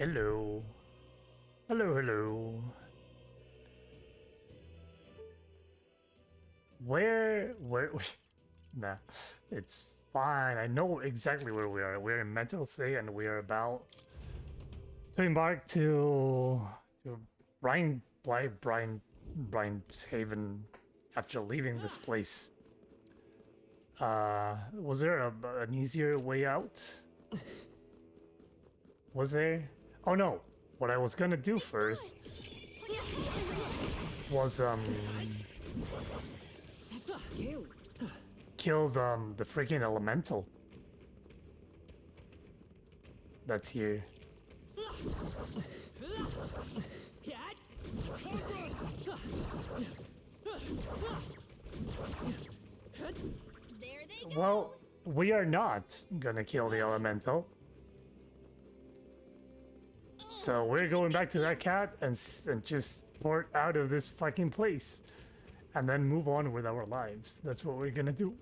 Hello. Hello, hello. Where? Nah, it's fine. I know exactly where we are. We're in Mental State and we are about to embark to Brian's Haven after leaving this place. Was there an easier way out? Was there? Oh no! What I was gonna do first was kill the freaking elemental that's here. Well, we are not gonna kill the elemental. So we're going back to that cat and just port out of this fucking place. And then move on with our lives. That's what we're gonna do.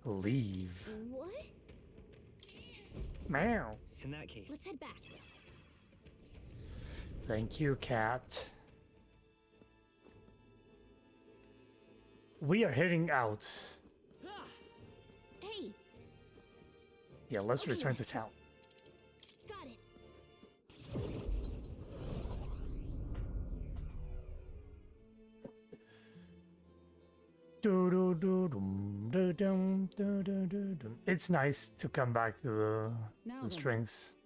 Leave. What? Meow. In that case, Let's head back. Thank you, cat. We are heading out. Hey, Yeah, let's return to town. got it. It's nice to come back to the some strings.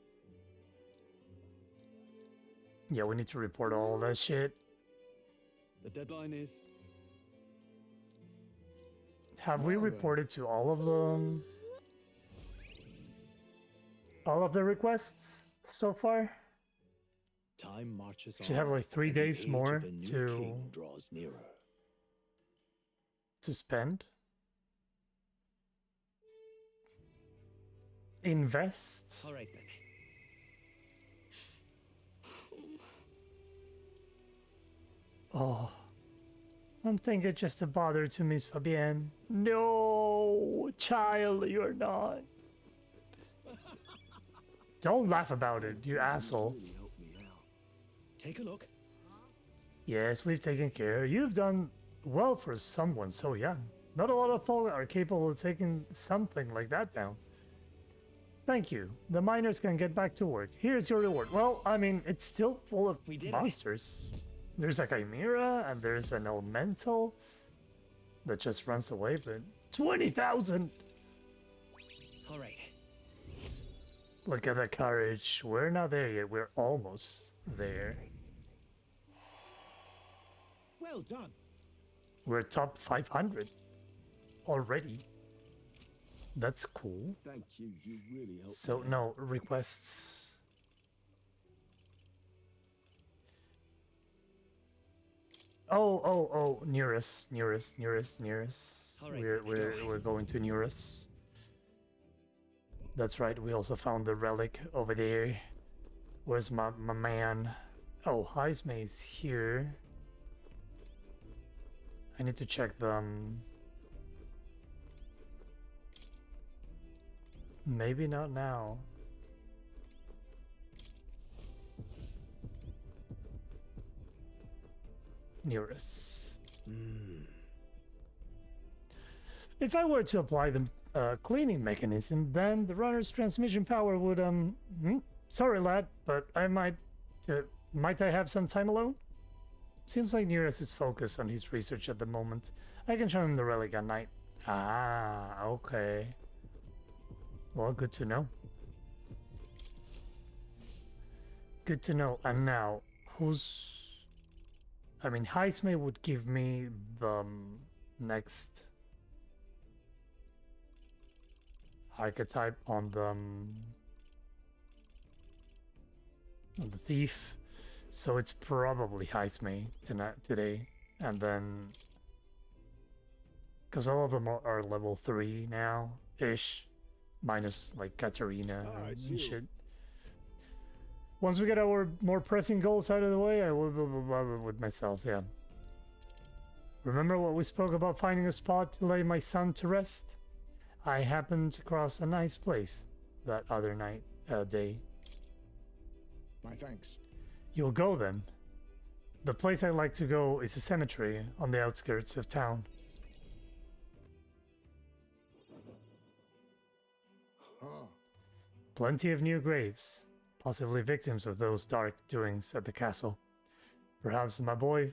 Yeah, we need to report all that shit. the deadline is. Have we reported to all of them? All of the requests so far? Time marches on. Should have like 3 and the days age more of the new to king draws nearer. spend. Invest. All right then. Oh, don't think it's just a bother to Miss Fabienne. No, child, you're not. Don't laugh about it, you asshole. Really help me out. Take a look. Yes, we've taken care. You've done well for someone so young. Not a lot of folk are capable of taking something like that down. Thank you. The miners can get back to work. Here's your reward. Well, I mean, it's still full of We did it. monsters. There's a chimera and there's an elemental that just runs away, but 20,000! All right. Look at the courage. We're not there yet. We're almost there. Well done. We're top 500 already. That's cool. Thank you. You really helped. So, me. no, requests. Oh, nearest. All right, We're going to nearest. That's right, we also found the relic over there. Where's my man? Oh, Heisme is here. I need to check them. Maybe not now. Nearest. If I were to apply the cleaning mechanism, then the runner's transmission power would sorry lad, but I might I have some time alone? Seems like Nearest is focused on his research at the moment. I can show him the relic at night. Ah, okay. Well, good to know. Good to know. And now, who's... I mean, Heisme would give me the next archetype on the thief. So it's probably Heisme today. And then... Because all of them are level 3 now-ish. Minus, like, Katarina and shit. Once we get our more pressing goals out of the way, I will with myself, yeah. Remember what we spoke about finding a spot to lay my son to rest? I happened across a nice place that other day. My thanks. You'll go then. The place I'd like to go is a cemetery on the outskirts of town. Ah, Plenty of new graves, possibly victims of those dark doings at the castle. Perhaps my boy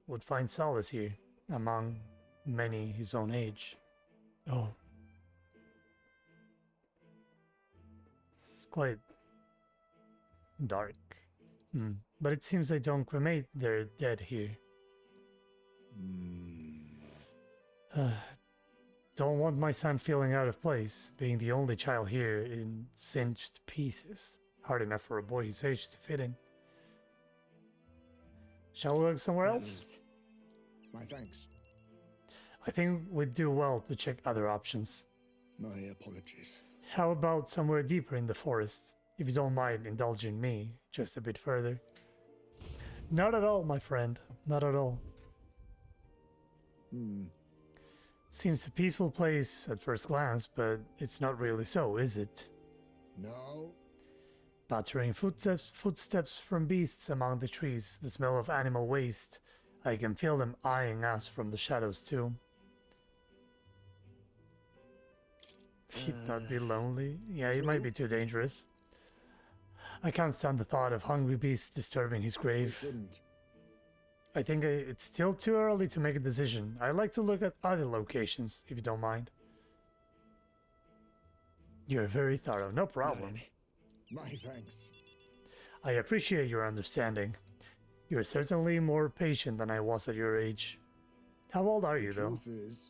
would find solace here, among many his own age. Oh. It's quite dark. But it seems they don't cremate their dead here. Don't want my son feeling out of place, being the only child here in singed pieces. Hard enough for a boy his age to fit in. Shall we look somewhere else? my thanks. I think we'd do well to check other options. My apologies. How about somewhere deeper in the forest, if you don't mind indulging me just a bit further? Not at all, my friend. Not at all. Seems a peaceful place at first glance, but it's not really so, is it? No. Pattering footsteps from beasts among the trees, the smell of animal waste. I can feel them eyeing us from the shadows too. He'd not be lonely. Yeah, it might be too dangerous. I can't stand the thought of hungry beasts disturbing his I grave. shouldn't. I think it's still too early to make a decision. I'd like to look at other locations, if you don't mind. You're very thorough, no problem. My thanks. I appreciate your understanding. You're certainly more patient than I was at your age. How old are you, though? Truth is,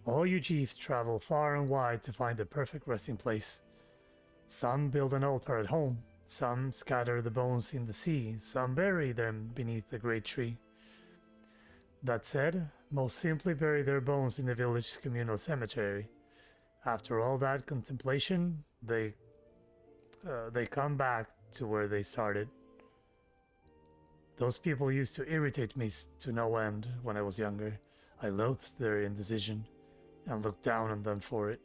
All you chiefs travel far and wide to find the perfect resting place. Some build an altar at home, some scatter the bones in the sea, some bury them beneath the great tree. That said, most simply bury their bones in the village communal cemetery. After all that contemplation, they come back to where they started. Those people used to irritate me to no end when I was younger. I loathed their indecision and looked down on them for it.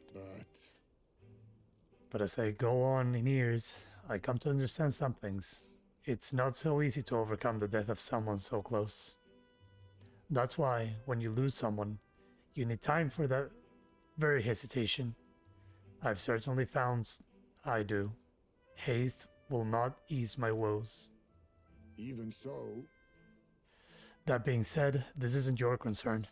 But as I go on in years, I come to understand some things. It's not so easy to overcome the death of someone so close. That's why, when you lose someone, you need time for that very hesitation. I've certainly found I do. Haste will not ease my woes. even so, That being said, this isn't your concern.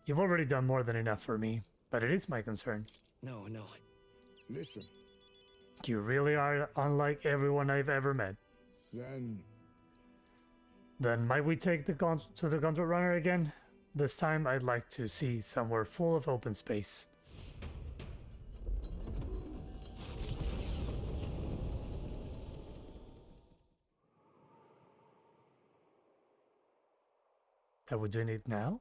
You've already done more than enough for me, but it is my concern. No. listen, You really are unlike everyone I've ever met. then Might we take the Gauntlet Runner again? This time I'd like to see somewhere full of open space. Are we doing it now?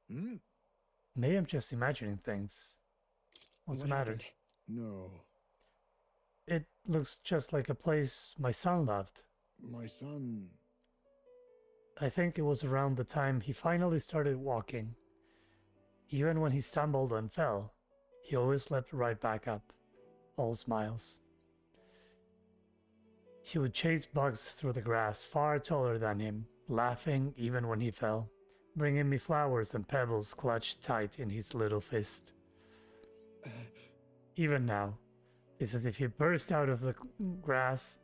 Maybe I'm just imagining things. What's the What matter? happened? no. It looks just like a place my son loved. My son, I think it was around the time he finally started walking. Even when he stumbled and fell, he always leapt right back up, all smiles. He would chase bugs through the grass far taller than him, laughing even when he fell, bringing me flowers and pebbles clutched tight in his little fist. Even now, it's as if he burst out of the grass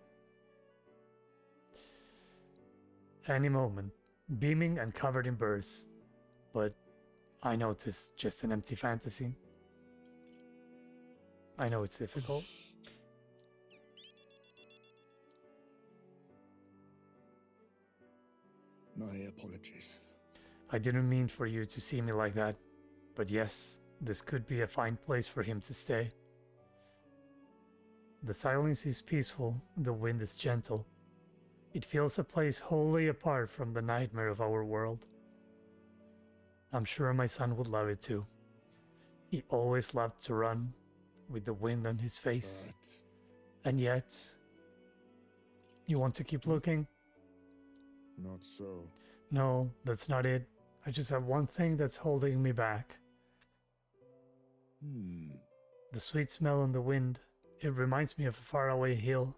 any moment, beaming and covered in burrs. But I know it's just an empty fantasy. I know it's difficult. my apologies. I didn't mean for you to see me like that, but yes, this could be a fine place for him to stay. The silence is peaceful, the wind is gentle. It feels a place wholly apart from the nightmare of our world. I'm sure my son would love it too. He always loved to run, with the wind on his face. And yet, you want to keep looking? Not so. No, that's not it. I just have one thing that's holding me back. The sweet smell in the wind. It reminds me of a faraway hill.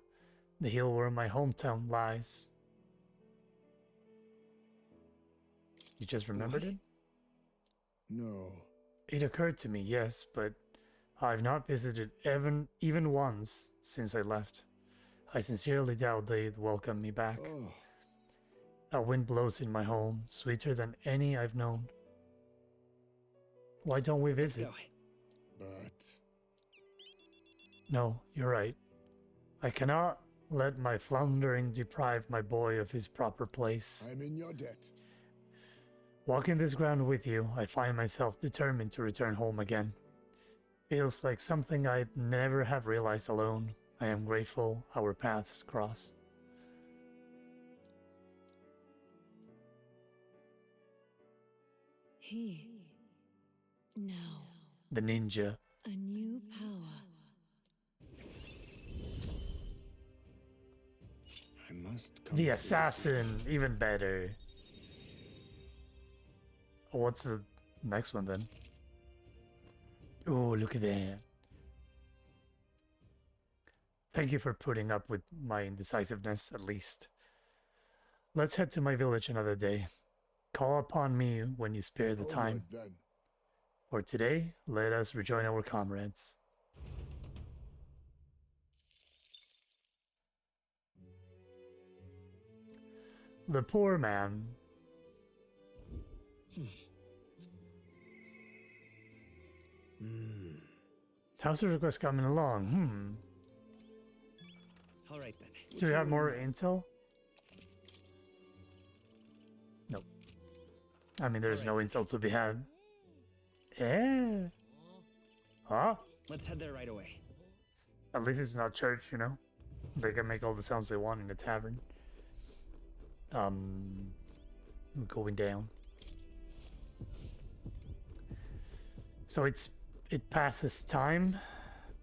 The hill where my hometown lies. You just remembered it? No. It occurred to me, yes, but I've not visited even once since I left. I sincerely doubt they'd welcome me back. Oh, A wind blows in my home, sweeter than any I've known. Why don't we visit? Go. but No, you're right. I cannot let my floundering deprive my boy of his proper place. I'm in your debt. Walking this ground with you, I find myself determined to return home again. Feels like something I'd never have realized alone. I am grateful our paths crossed. He. Now, The ninja. a new power. I must come The to assassin, even better. What's the next one then? Oh, look at that. Thank you for putting up with my indecisiveness, at least. Let's head to my village another day. Call upon me when you spare the All time. right, then. For today, let us rejoin our comrades. The poor man. How's the request coming along? All right then. Do you have more intel? Nope. I mean, there's no intel to be had. Yeah. Huh? Let's head there right away. At least it's not church, you know? They can make all the sounds they want in a tavern. Going down. So it passes time.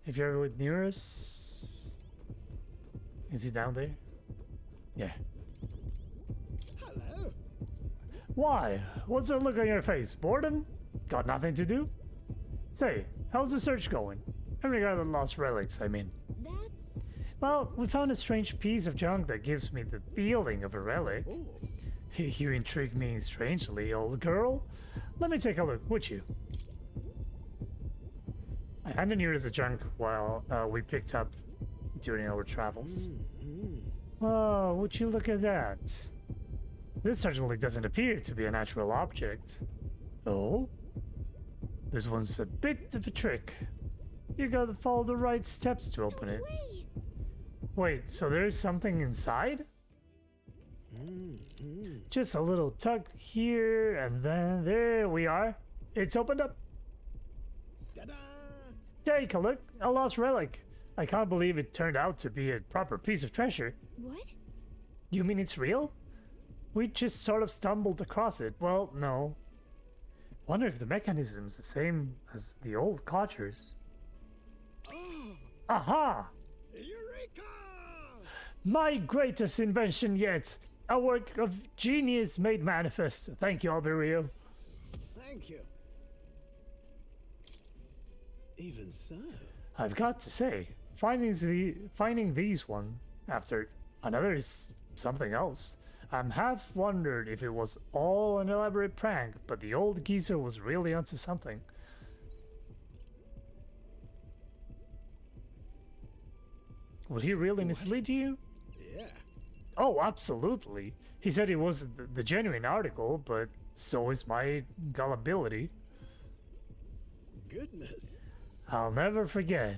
If you're ever with Nearest. Is he down there? Yeah. Hello. Why? What's that look on your face? Boredom? Got nothing to do? Say, how's the search going? In regard to the lost relics, I mean. That's. Well, we found a strange piece of junk that gives me the feeling of a relic. Oh, You intrigue me strangely, old girl. Let me take a look, would you? I handed you the junk while we picked up during our travels. Oh, would you look at that? This certainly doesn't appear to be a natural object. Oh? This one's a bit of a trick. You gotta follow the right steps to open it. Wait! Wait, so there's something inside? Just a little tug here, and then there we are. It's opened up. ta-da! Take a look, a lost relic. I can't believe it turned out to be a proper piece of treasure. What? You mean it's real? We just sort of stumbled across it. Well, no. Wonder if the mechanism's the same as the old codgers. Oh, Aha! Eureka! My greatest invention yet! A work of genius made manifest. Thank you, Alberio. Thank you. Even so. I've got to say, finding these one after another is something else. I'm half wondered if it was all an elaborate prank, but the old geezer was really onto something. Would he really mislead you? Yeah. Oh, absolutely. He said it was the genuine article, but so is my gullibility. Goodness. I'll never forget.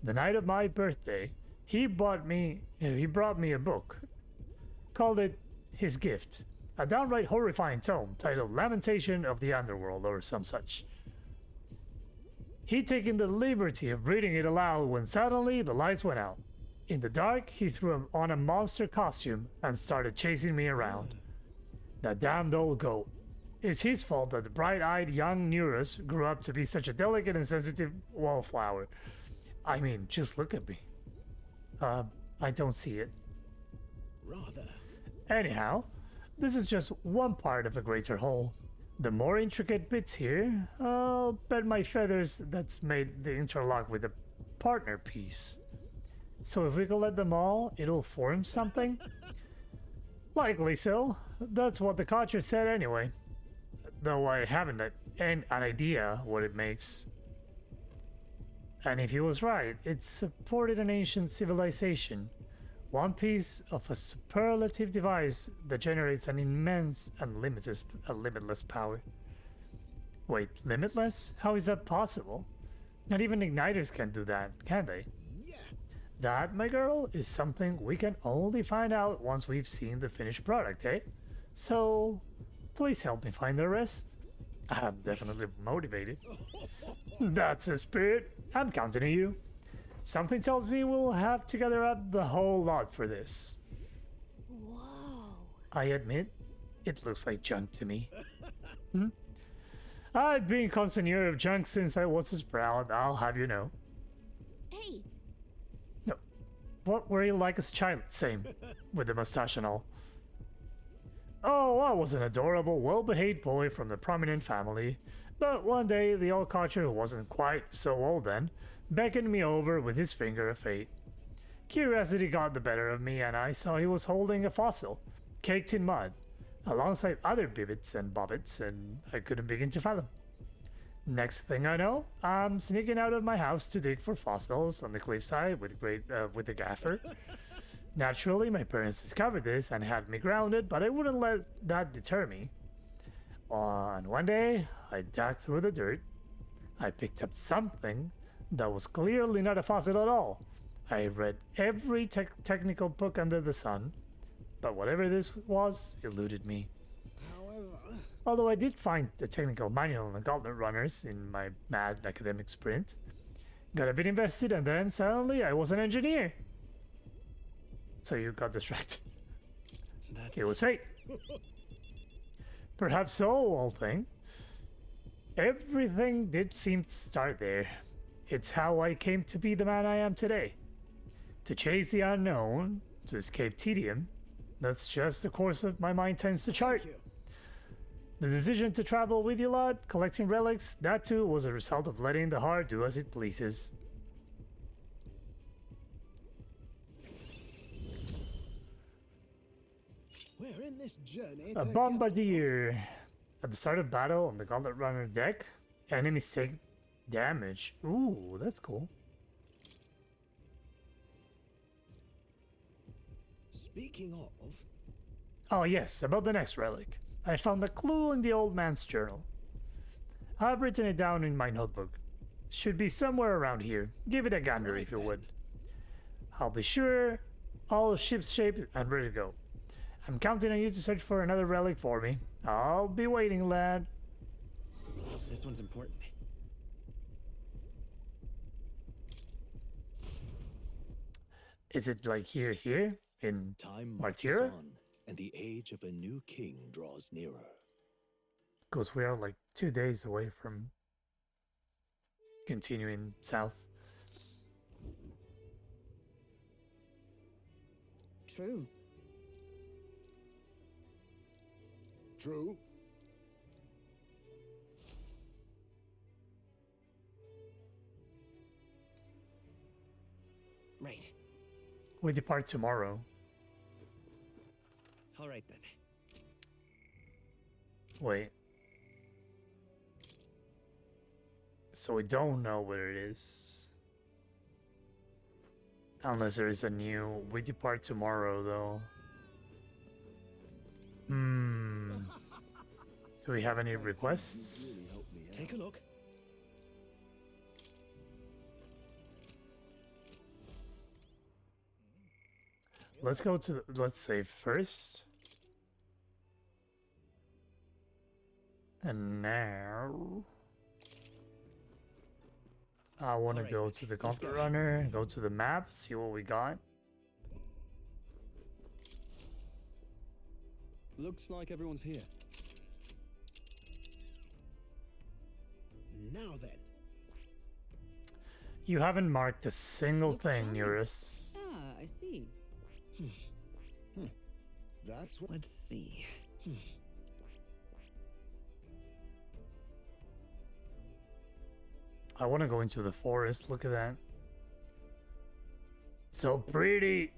The night of my birthday, he brought me a book. Called it his gift. A downright horrifying tome titled Lamentation of the Underworld or some such. He'd taken the liberty of reading it aloud when suddenly the lights went out. In the dark, he threw on a monster costume and started chasing me around. That damned old goat. It's his fault that the bright-eyed young Neurus grew up to be such a delicate and sensitive wallflower. I mean, just look at me. I don't see it. Rather. Anyhow, this is just one part of a greater whole. The more intricate bits here, I'll bet my feathers that's made the interlock with a partner piece. So if we collect them all, it'll form something? Likely so. That's what the catcher said anyway. Though I haven't an idea what it makes. And if he was right, it supported an ancient civilization. One piece of a superlative device that generates an immense and limitless power. Wait, limitless? How is that possible? Not even igniters can do that, can they? Yeah. That, my girl, is something we can only find out once we've seen the finished product, eh? So, please help me find the rest. I'm definitely motivated. That's a spirit. I'm counting on you. Something tells me we'll have to gather up the whole lot for this. Whoa. I admit, it looks like junk to me. I've been consignor of junk since I was a sprout, I'll have you know. Hey, No. What were you like as a child? Same. With the mustache and all. Oh, I was an adorable, well-behaved boy from the prominent family. But one day, the old catcher, who wasn't quite so old then, beckoned me over with his finger of fate. Curiosity got the better of me, and I saw he was holding a fossil, caked in mud, alongside other bibbits and bobbits, and I couldn't begin to fathom. Next thing I know, I'm sneaking out of my house to dig for fossils on the cliffside with the gaffer. Naturally, my parents discovered this and had me grounded, but I wouldn't let that deter me. And one day, I dug through the dirt. I picked up something that was clearly not a fossil at all. I read every technical book under the sun, but whatever this was eluded me. However, Although I did find the technical manual on the gauntlet runners in my mad academic sprint. Got a bit invested, and then suddenly I was an engineer. So you got distracted. It was fate. Perhaps so, old thing. Everything did seem to start there. It's how I came to be the man I am today. To chase the unknown, to escape tedium, that's just the course of my mind tends to chart. thank you. The decision to travel with you lot, collecting relics, that too was a result of letting the heart do as it pleases. We're in this journey. A together. bombardier. At the start of battle on the gauntlet runner deck, enemies take damage. Ooh, that's cool. Speaking of, Oh yes, about the next relic. I found a clue in the old man's journal. I've written it down in my notebook. Should be somewhere around here. Give it a gander if you would. I'll be sure all ship's shape and ready to go. I'm counting on you to search for another relic for me. I'll be waiting, lad. This one's important. Is it like here? In Time Martyra? marches on, and the age of a new king draws nearer. Because we are like 2 days away from continuing south. true. true. Right. We depart tomorrow. All right then. Wait. So we don't know where it is. Unless there is a new... We depart tomorrow, though. Do we have any requests? Really helped me out. Take a look. Let's go to... Let's save first. And now... I want to Alright, go to the gauntlet runner, go to the map, see what we got. Looks like everyone's here. Now then, You haven't marked a single Looks thing, fine. Eurus. Ah, I see. that's what. Let's see. I want to go into the forest. Look at that. So pretty.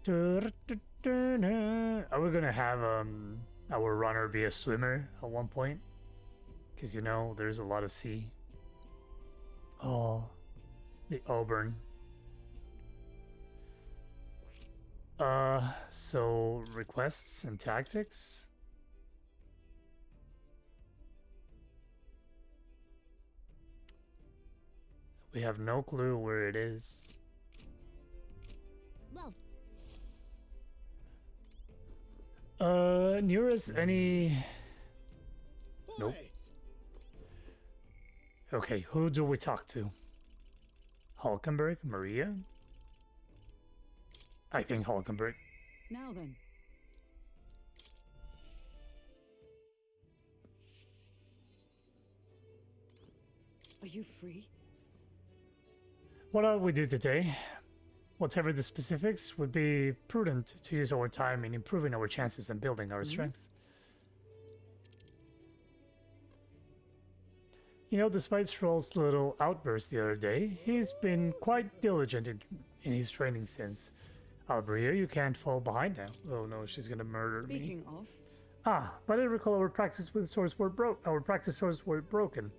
Are we gonna have our runner be a swimmer at one point? Because you know there's a lot of sea. Oh, the Auburn. So requests and tactics. We have no clue where it is. Well, Nearest any... Nope. Boy, Okay, who do we talk to? Hulkenberg? Maria? I think Hulkenberg. now then. Are you free? What will we do today? Whatever the specifics, would be prudent to use our time in improving our chances and building our strength. You know, despite Stroll's little outburst the other day, he's been quite diligent in his training since. Albria, you can't fall behind now. Oh no, she's gonna murder me. Speaking of, Ah, but I recall our practice with swords were our practice swords were broken.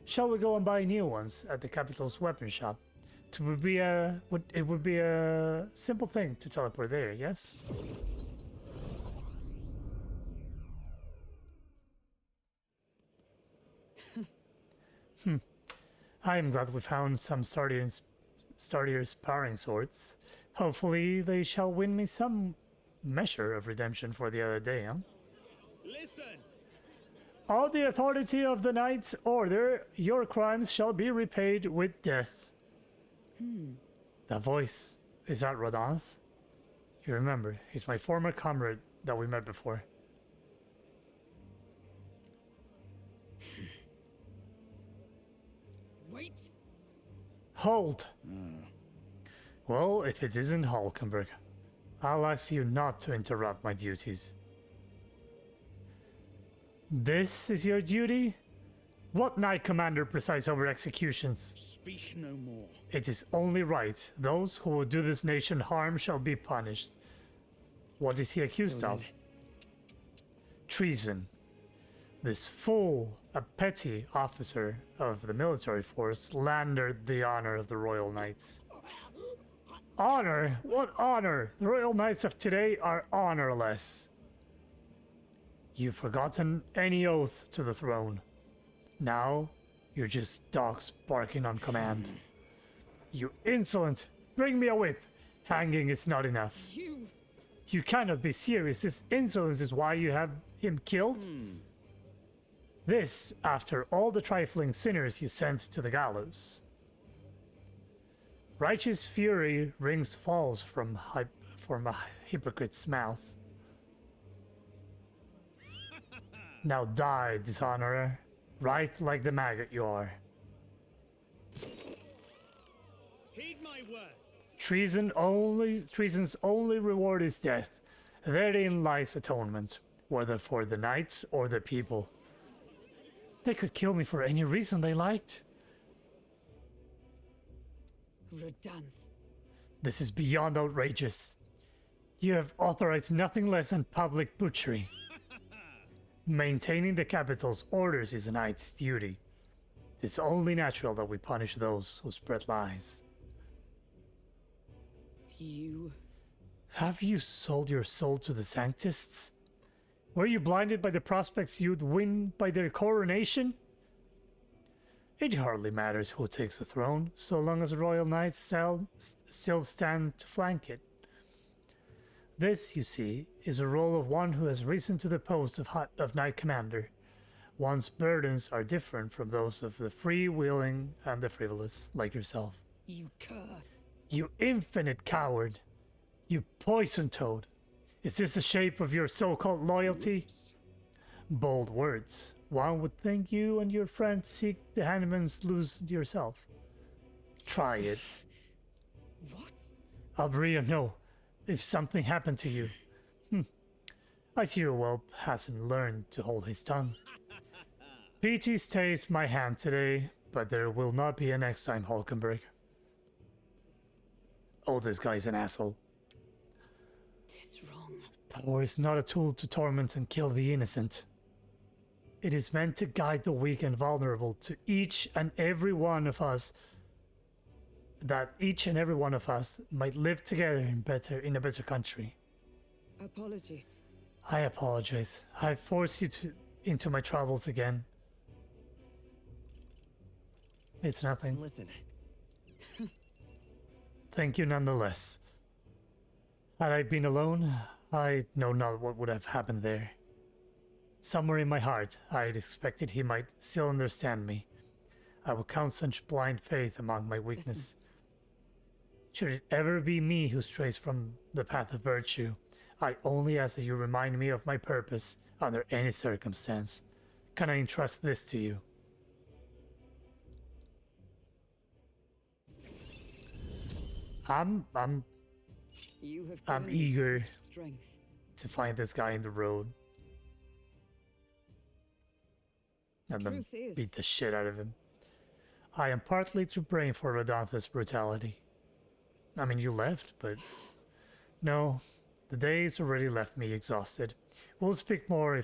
Shall we go and buy new ones at the capital's weapon shop? It would be a simple thing to teleport there, yes? I am glad we found some sturdier sparring swords. Hopefully they shall win me some measure of redemption for the other day, huh? Listen! On the authority of the Knight's Order, your crimes shall be repaid with death. That voice, is that Rodanth? You remember, he's my former comrade that we met before. wait. Hold! Well, if it isn't Hulkenberg, I'll ask you not to interrupt my duties. This is your duty? What Knight Commander presides over executions? Speak no more. It is only right. Those who will do this nation harm shall be punished. What is he accused of? Treason. This fool, a petty officer of the military force, slandered the honor of the Royal Knights. Honor? What honor? The Royal Knights of today are honorless. You've forgotten any oath to the throne. Now, you're just dogs barking on command. You insolent! Bring me a whip! Hanging is not enough. You cannot be serious. This insolence is why you have him killed? This, after all the trifling sinners you sent to the gallows. Righteous fury rings falls from a hypocrite's mouth. Now die, dishonorer, right like the maggot you are. Heed my words. Treason's only reward is death. Therein lies atonement, whether for the knights or the people. They could kill me for any reason they liked. Rodanth. This is beyond outrageous. You have authorized nothing less than public butchery. Maintaining the capital's orders is a knight's duty. It is only natural that we punish those who spread lies. You. Have you sold your soul to the Sanctists? Were you blinded by the prospects you'd win by their coronation? It hardly matters who takes the throne, so long as the royal knights still stand to flank it. This, you see, is a role of one who has risen to the post of Knight Commander. One's burdens are different from those of the freewheeling and the frivolous, like yourself. You cur. You infinite coward! You poison toad! Is this the shape of your so-called loyalty? Bold words. One would think you and your friends seek the Hanneman's lose yourself. Try it. What? Albria, no. If something happened to you. I see your whelp hasn't learned to hold his tongue. PT stays my hand today, but there will not be a next time, Hulkenberg. Oh, this guy's an asshole. It's wrong. Power is not a tool to torment and kill the innocent. It is meant to guide the weak and vulnerable to each and every one of us, that each and every one of us might live together in a better country. Apologies. I apologize. I forced you into my troubles again. It's nothing. Listen, Thank you nonetheless. Had I been alone, I know not what would have happened there. Somewhere in my heart, I had expected he might still understand me. I will count such blind faith among my weakness. Should it ever be me who strays from the path of virtue, I only ask that you remind me of my purpose under any circumstance. Can I entrust this to you? I'm You have I'm given me eager such strength. to find this guy in the road and then Truth is, beat the shit out of him. I am partly to blame for Rodantha's brutality. I mean, you left, but no, the days already left me exhausted. We'll speak more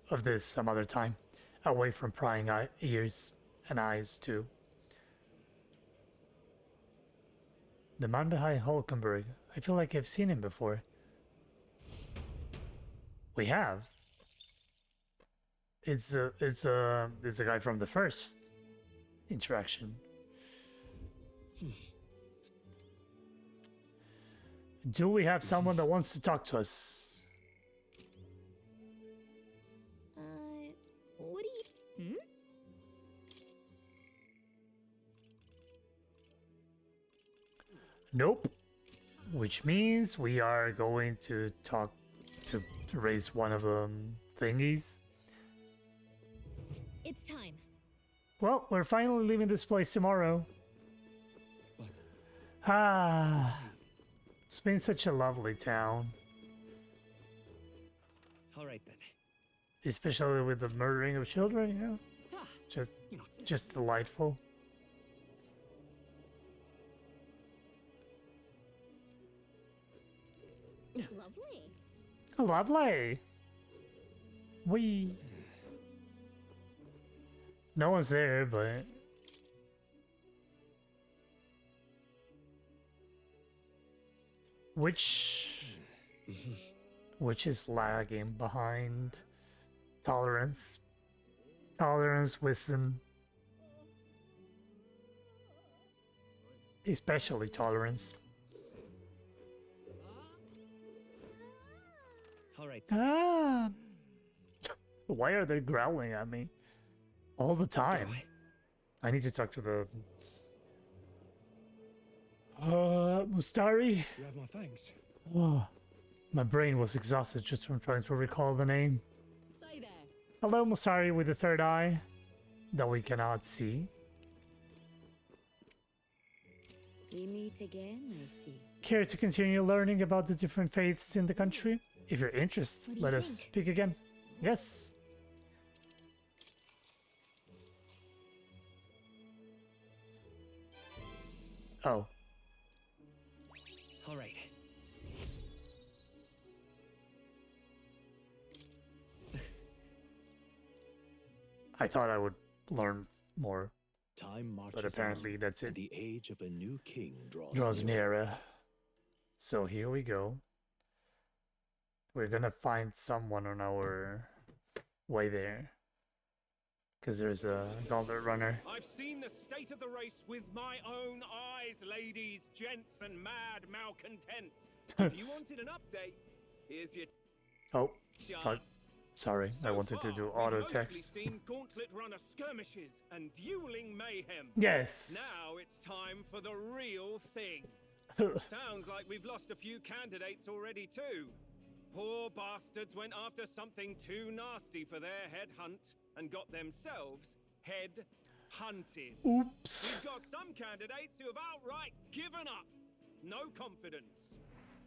of this some other time, away from prying ears and eyes too. The man behind Hulkenberg, I feel like I've seen him before. We have. It's a guy from the first interaction. Do we have someone that wants to talk to us? What do you... Nope. Which means we are going to talk to raise one of the thingies. It's time. Well, we're finally leaving this place tomorrow. Ah, it's been such a lovely town, all right then. especially with the murdering of children. You know, just delightful. Lovely. Lovely. No one's there, but which is lagging behind tolerance, wisdom, especially tolerance. All right. Ah, why are they growling at me all the time? I need to talk to the Mustari. You have my thanks. Oh, my brain was exhausted just from trying to recall the name. Say there. Hello, Mustari with the third eye that we cannot see. We meet again, I see. Care to continue learning about the different faiths in the country? If you're interested, What do you let us think? speak again. Yes. Oh, All right. I thought I would learn more, Time marches but apparently on, that's and it. the age of a new king Draws nearer. So here we go. We're gonna find someone on our way there. Because there's a gauntlet runner. I've seen the state of the race with my own eyes, ladies, gents, and mad malcontents. If you wanted an update, here's your Oh, fuck. chance. Sorry, I So wanted to far, do we've auto mostly text. seen gauntlet runner skirmishes and dueling mayhem. Yes. Now it's time for the real thing. Sounds like we've lost a few candidates already too. Poor bastards went after something too nasty for their head hunt and got themselves head hunted. Oops. We've got some candidates who have outright given up. No confidence.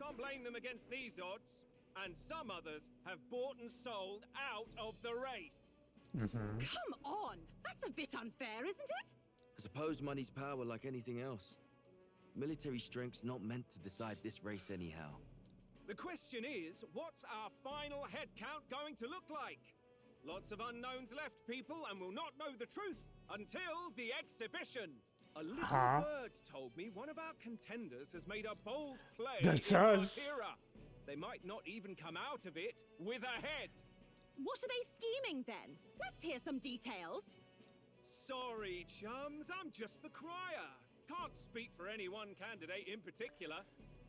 Can't blame them against these odds. and some others have bought and sold out of the race. Come on! That's a bit unfair, isn't it? I suppose money's power like anything else. Military strength's not meant to decide this race anyhow. The question is, what's our final head count going to look like? Lots of unknowns left, people, and we'll not know the truth until the exhibition. A little bird told me one of our contenders has made a bold play That's in us. Martira. They might not even come out of it with a head. What are they scheming then? Let's hear some details. Sorry, chums, I'm just the crier. Can't speak for any one candidate in particular.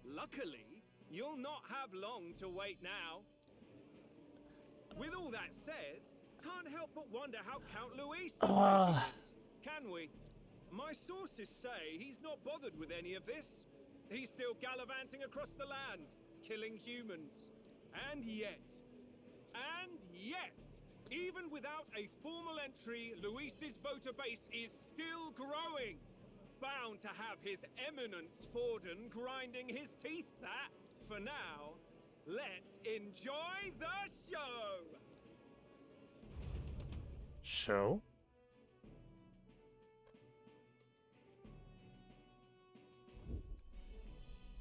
Luckily, you'll not have long to wait now. With all that said, can't help but wonder how Count Luis is taking this. Can we? My sources say he's not bothered with any of this. He's still gallivanting across the land, killing humans. And yet, even without a formal entry, Luis's voter base is still growing. Bound to have his eminence Forden grinding his teeth. That, for now, let's enjoy the show! Show?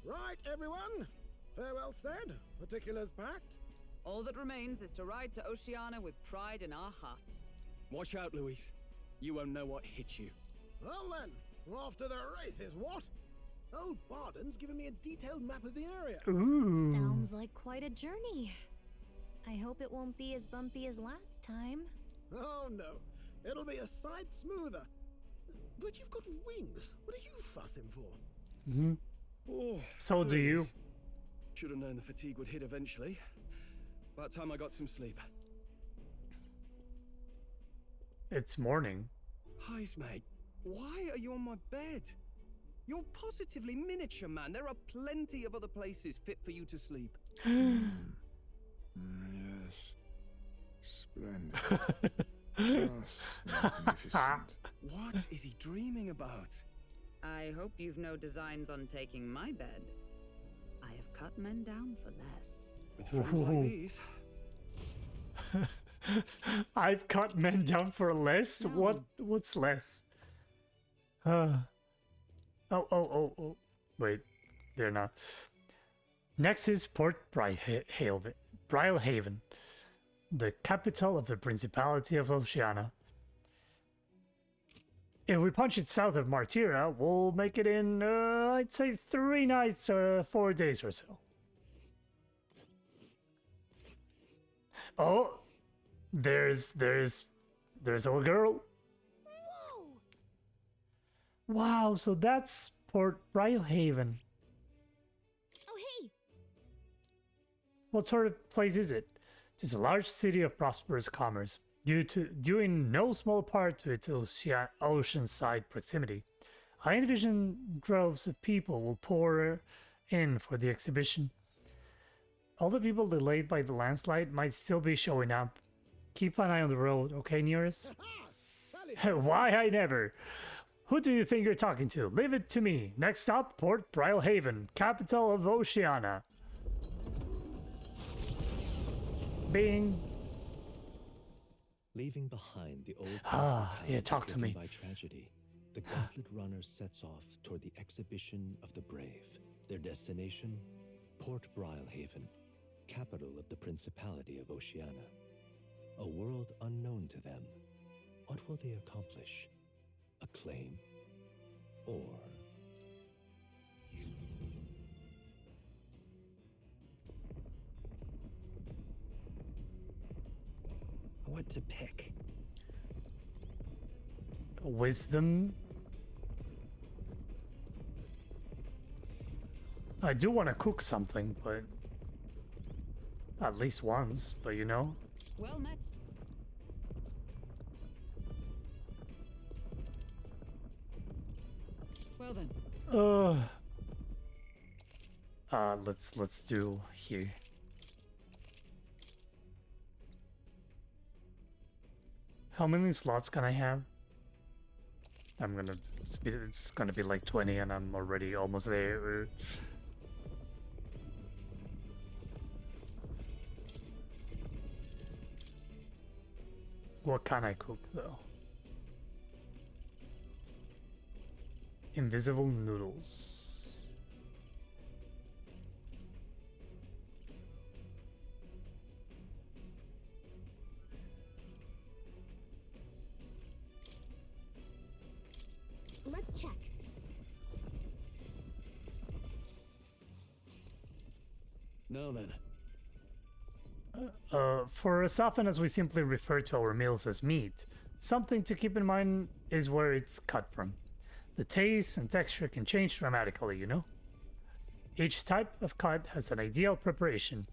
Right, everyone. Farewell said. Particulars packed. All that remains is to ride to Oceania with pride in our hearts. Watch out, Luis. You won't know what hit you. Well then, off to the races, what? Old Barden's given me a detailed map of the area. Ooh. Sounds like quite a journey. I hope it won't be as bumpy as last time. Oh no, it'll be a sight smoother. But you've got wings. What are you fussing for? Oh, So do you. Should have known the fatigue would hit eventually. By the time I got some sleep. It's morning. Heis, mate. Why are you on my bed? You're positively miniature, man. There are plenty of other places fit for you to sleep. Yes. Splendid. Just magnificent. What is he dreaming about? I hope you've no designs on taking my bed. I have cut men down for less. With friends like these. I've cut men down for less? No. What's less? Oh. Wait, they're not. Next is Port Brilehaven, the capital of the Principality of Oceania. If we punch it south of Martira, we'll make it in, I'd say 3 nights or 4 days or so. Oh, there's our girl. Whoa! Wow, so that's Port Brilehaven. Oh, hey! What sort of place is it? It is a large city of prosperous commerce, due in no small part to its oceanside proximity. I envision droves of people will pour in for the exhibition. All the people delayed by the landslide might still be showing up. Keep an eye on the road, okay, Nearest? Why I never. Who do you think you're talking to? Leave it to me. Next stop, Port Brilehaven, capital of Oceania. Bing. Leaving behind the old yeah, talk to me. by tragedy, the Gauntlet Runner sets off toward the exhibition of the brave. Their destination, Port Brilehaven, capital of the Principality of Oceania. A world unknown to them. What will they accomplish? Acclaim? Or... What to pick? Wisdom. I do want to cook something, but at least once, but you know. Well met. Well then. Let's do here. How many slots can I have? It's gonna be like 20 and I'm already almost there. What can I cook though? Invisible noodles. Let's check. Now then. For as often as we simply refer to our meals as meat, something to keep in mind is where it's cut from. The taste and texture can change dramatically, you know? Each type of cut has an ideal preparation,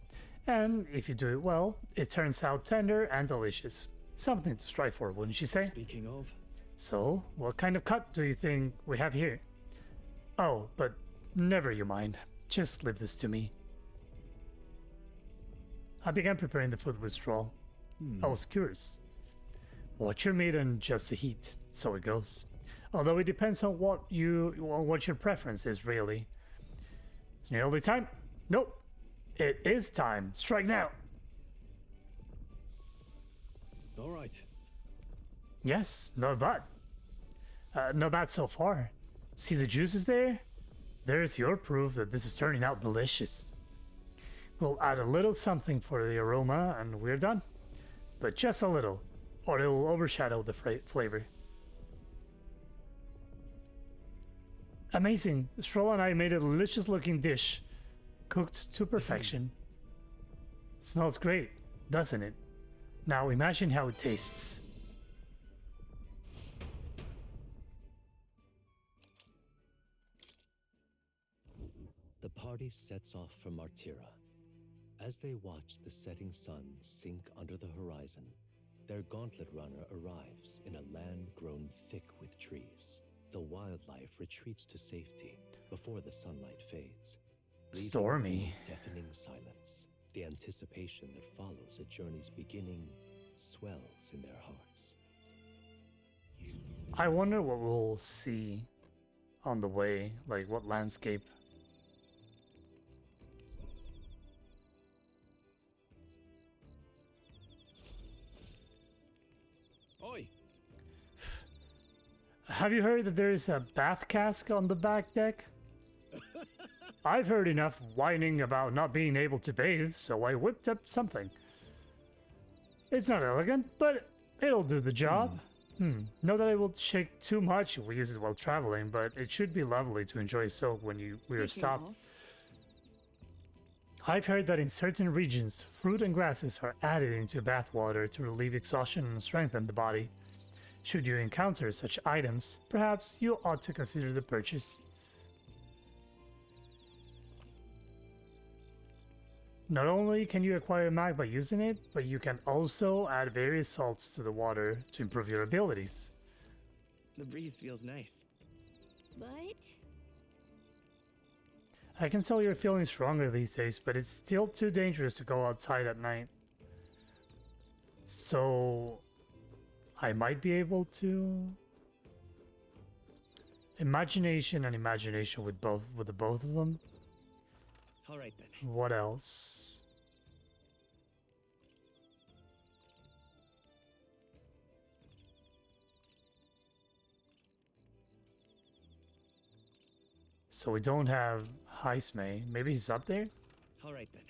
and if you do it well, it turns out tender and delicious. Something to strive for, wouldn't you say? Speaking of, So, what kind of cut do you think we have here? Oh, but never you mind. Just leave this to me. I began preparing the food with straw. I was curious. Watch your meat and just the heat, so it goes. Although it depends on what your preference is, really. It's nearly time. Nope. It is time. Strike now. all right. Yes, not bad. Not bad so far. See the juices there? There's your proof that this is turning out delicious. We'll add a little something for the aroma and we're done. But just a little, or it will overshadow the flavor. Amazing. Stroll and I made a delicious looking dish, cooked to perfection. Smells great, doesn't it? Now imagine how it tastes. The party sets off for Martira. As they watch the setting sun sink under the horizon, their gauntlet runner arrives in a land grown thick with trees. The wildlife retreats to safety before the sunlight fades. leaving Stormy. a deafening silence. The anticipation that follows a journey's beginning swells in their hearts. I wonder what we'll see on the way, like what landscape. Oi! Have you heard that there is a bath cask on the back deck? I've heard enough whining about not being able to bathe, so I whipped up something. It's not elegant, but it'll do the job. Not that it will shake too much if we use it while traveling, but it should be lovely to enjoy a soak when we are stopped. I've heard that in certain regions, fruit and grasses are added into bath water to relieve exhaustion and strengthen the body. Should you encounter such items, perhaps you ought to consider the purchase. Not only can you acquire mag by using it, but you can also add various salts to the water to improve your abilities. The breeze feels nice. But I can tell you're feeling stronger these days, but it's still too dangerous to go outside at night. So I might be able to imagination and imagination with the both of them. All right then. What else? So we don't have Heismay. Maybe he's up there? All right then.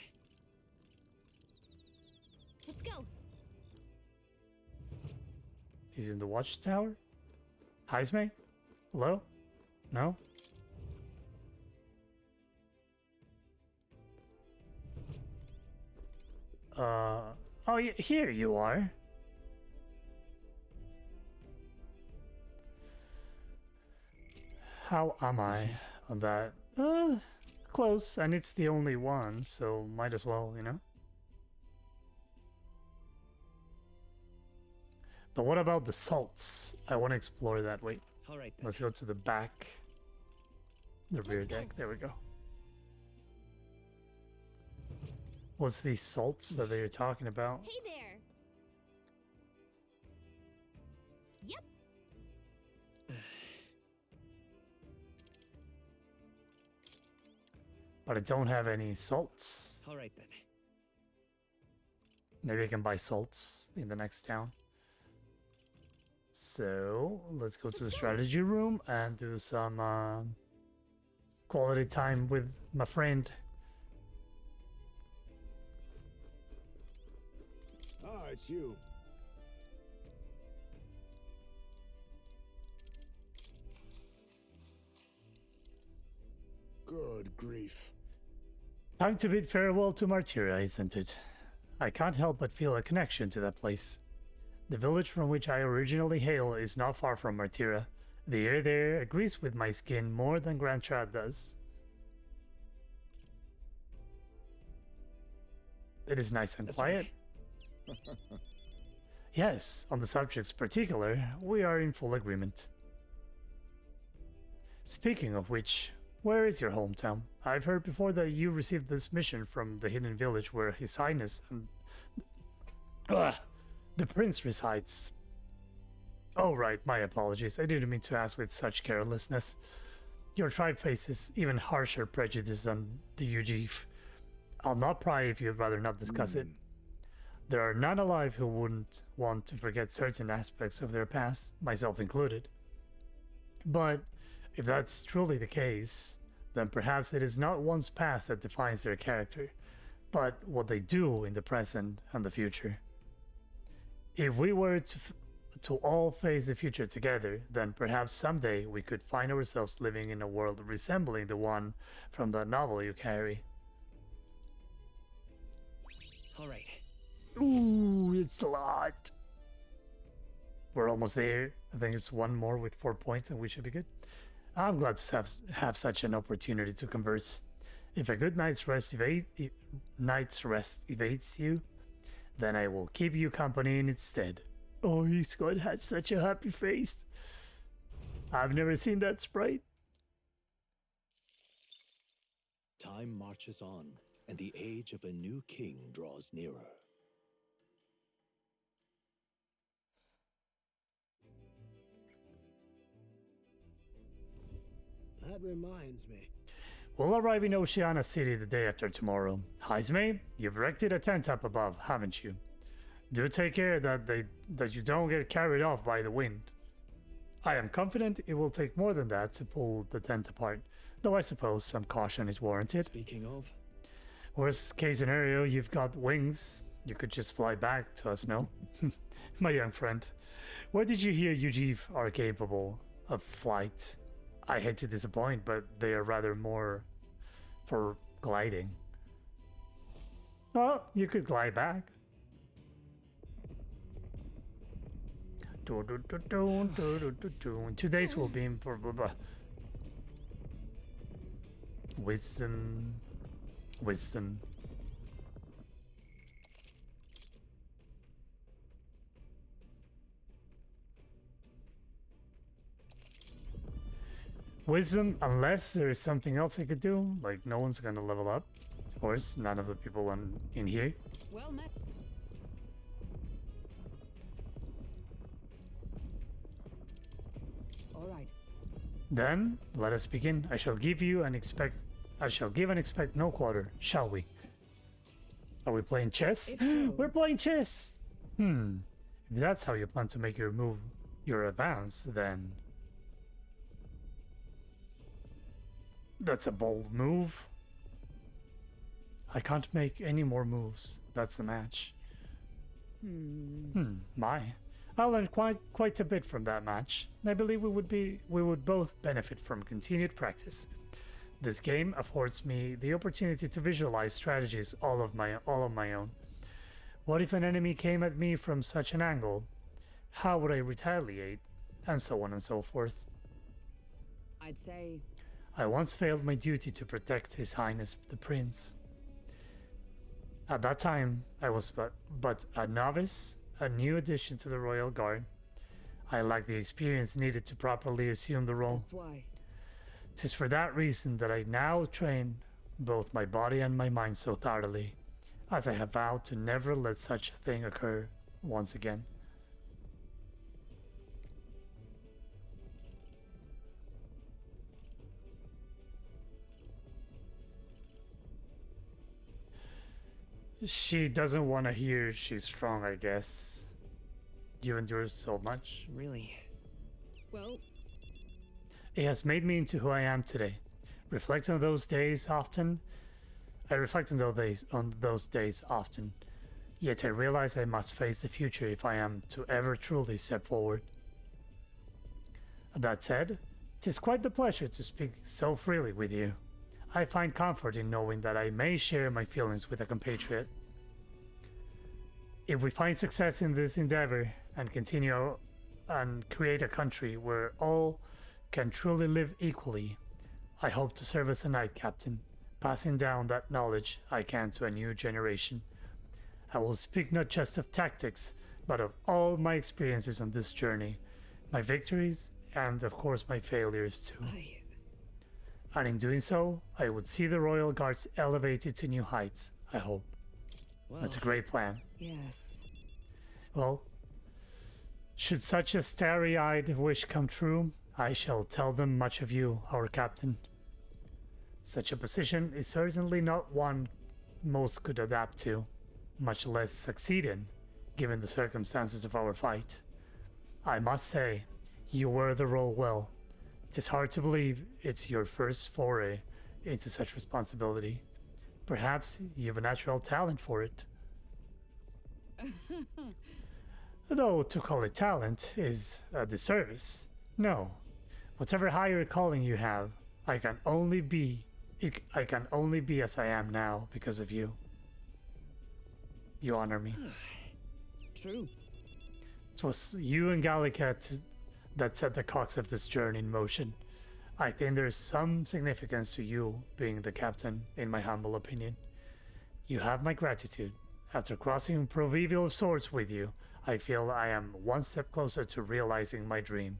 let's go. He's in the watchtower? Heismay? Hello? No? Oh, here you are. How am I on that? Close, and it's the only one, so might as well, you know? But what about the salts? I want to explore that. Wait, All right then. let's go to the back. The rear deck, there we go. What's these salts that they're talking about? Hey there. Yep. But I don't have any salts. All right then. Maybe I can buy salts in the next town. So let's go to the strategy room and do some quality time with my friend. Ah, it's you. Good grief. Time to bid farewell to Martyria, isn't it? I can't help but feel a connection to that place. The village from which I originally hail is not far from Martyria. The air there agrees with my skin more than Grand Trad does. It is nice and quiet. Yes, on the subjects particular, we are in full agreement. Speaking of which, where is your hometown? I've heard before that you received this mission from the hidden village where His Highness and the prince resides. Oh right, my apologies. I didn't mean to ask with such carelessness. Your tribe faces even harsher prejudice than the Ujiv. I'll not pry if you'd rather not discuss it. There are none alive who wouldn't want to forget certain aspects of their past, myself included. But if that's truly the case, then perhaps it is not one's past that defines their character, but what they do in the present and the future. If we were to all face the future together, then perhaps someday we could find ourselves living in a world resembling the one from the novel you carry. All right. Ooh, it's a lot. We're almost there. I think it's one more with 4 points and we should be good. I'm glad to have such an opportunity to converse. If a good night's rest evades you, then I will keep you company in its stead. Oh, Scott had such a happy face. I've never seen that sprite. Time marches on, and the age of a new king draws nearer. That reminds me. We'll arrive in Oceana City the day after tomorrow. Heisme, you've erected a tent up above, haven't you? Do take care that you don't get carried off by the wind. I am confident it will take more than that to pull the tent apart, though I suppose some caution is warranted. Speaking of, Worst case scenario, you've got wings. You could just fly back to us, no? My young friend, where did you hear Ujiv are capable of flight? I hate to disappoint, but they are rather more for gliding. Well, you could glide back. Today's will be wisdom. Wisdom, unless there is something else I could do, like no one's gonna level up. Of course, none of the people in here. Well met. All right. Then let us begin. I shall give and expect no quarter, shall we? Are we playing chess? We're playing chess! If that's how you plan to make your advance, then that's a bold move. I can't make any more moves. That's the match. My. I learned quite a bit from that match. I believe we would both benefit from continued practice. This game affords me the opportunity to visualize strategies all of my own. What if an enemy came at me from such an angle? How would I retaliate? And so on and so forth. I'd say I once failed my duty to protect His Highness the Prince. At that time, I was but a novice, a new addition to the Royal Guard. I lacked the experience needed to properly assume the role. that's why. 'Tis for that reason that I now train both my body and my mind so thoroughly, as I have vowed to never let such a thing occur once again. She doesn't want to hear she's strong, I guess. You endure so much. really, Well, It has made me into who I am today. Reflecting on those days often, I reflect on those days often. Yet I realize I must face the future if I am to ever truly step forward. That said, it is quite the pleasure to speak so freely with you. I find comfort in knowing that I may share my feelings with a compatriot. If we find success in this endeavor and continue and create a country where all can truly live equally, I hope to serve as a knight captain, passing down that knowledge I can to a new generation. I will speak not just of tactics, but of all my experiences on this journey, my victories, and of course my failures too. And in doing so, I would see the Royal Guards elevated to new heights, I hope. Well, That's a great plan. yes. Well, should such a starry-eyed wish come true, I shall tell them much of you, our captain. Such a position is certainly not one most could adapt to, much less succeed in, given the circumstances of our fight. I must say, you wear the role well. It is hard to believe it's your first foray into such responsibility. Perhaps you have a natural talent for it. Though to call it talent is a disservice. No. Whatever higher calling you have, I can only be as I am now because of you. You honor me. True. It was you and Gallicat that set the cogs of this journey in motion. I think there's some significance to you being the captain, in my humble opinion. You have my gratitude. After crossing proverbial swords with you, I feel I am one step closer to realizing my dream.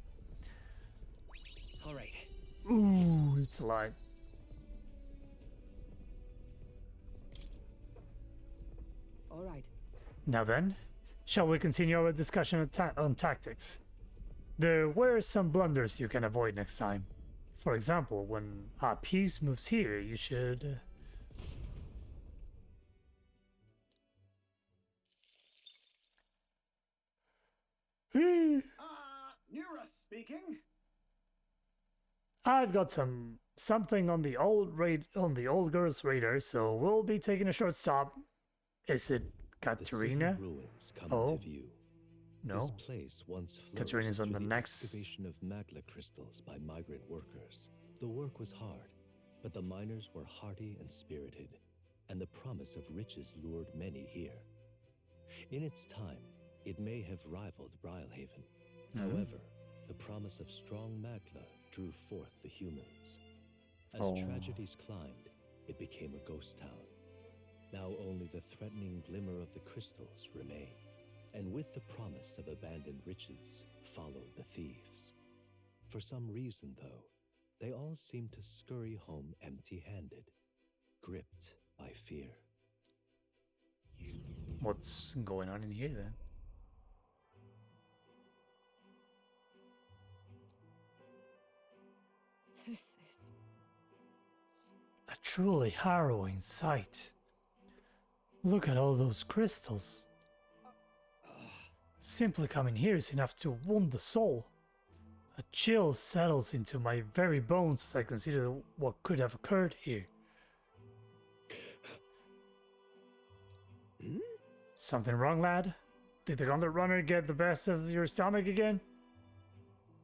all right. Ooh, it's a lie. All right. Now then, shall we continue our discussion on tactics? There were some blunders you can avoid next time. For example, when a piece moves here, you should... Nura speaking. I've got something on the old girl's radar, so we'll be taking a short stop. Is it Katerina? The city ruins come Oh. to view. No. This place once Katerina's flourished on through the next. excavation of magla crystals by migrant workers. The work was hard, but the miners were hearty and spirited, and the promise of riches lured many here. In its time, it may have rivaled Brilhaven. However, the promise of strong magla drew forth the humans. As tragedies climbed, it became a ghost town. Now only the threatening glimmer of the crystals remain. And with the promise of abandoned riches followed the thieves. For some reason, though, they all seem to scurry home empty-handed, gripped by fear. What's going on in here then? This is... A truly harrowing sight. Look at all those crystals. Simply coming here is enough to wound the soul. A chill settles into my very bones as I consider what could have occurred here. Something wrong, lad? Did the Gauntlet Runner get the best of your stomach again?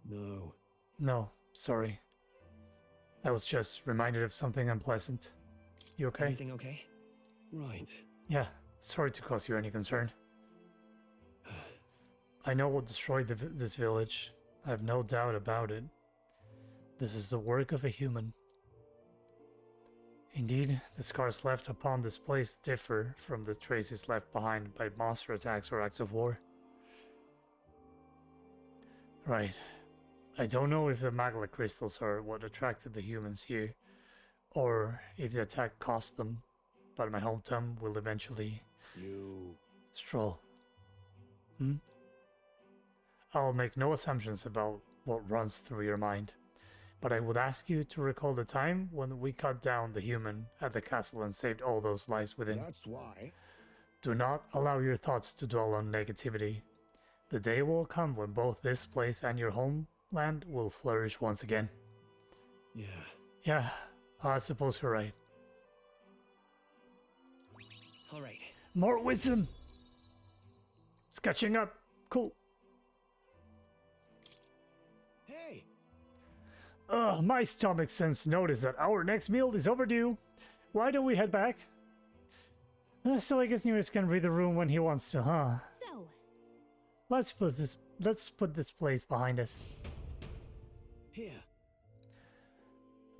No. No, sorry. I was just reminded of something unpleasant. You okay? Everything okay? Right. Yeah, sorry to cause you any concern. I know what destroyed this village. I have no doubt about it. This is the work of a human. Indeed, the scars left upon this place differ from the traces left behind by monster attacks or acts of war. Right. I don't know if the magla crystals are what attracted the humans here, or if the attack cost them, but my hometown will eventually... Stroll. I'll make no assumptions about what runs through your mind, but I would ask you to recall the time when we cut down the human at the castle and saved all those lives within. That's why. Do not allow your thoughts to dwell on negativity. The day will come when both this place and your home land will flourish once again. Yeah. Yeah, I suppose you're right. All right. More wisdom! It's catching up. Cool. Hey! My stomach sends notice that our next meal is overdue. Why don't we head back? So I guess Nearest can read the room when he wants to, huh? So, Let's put this place behind us. Here.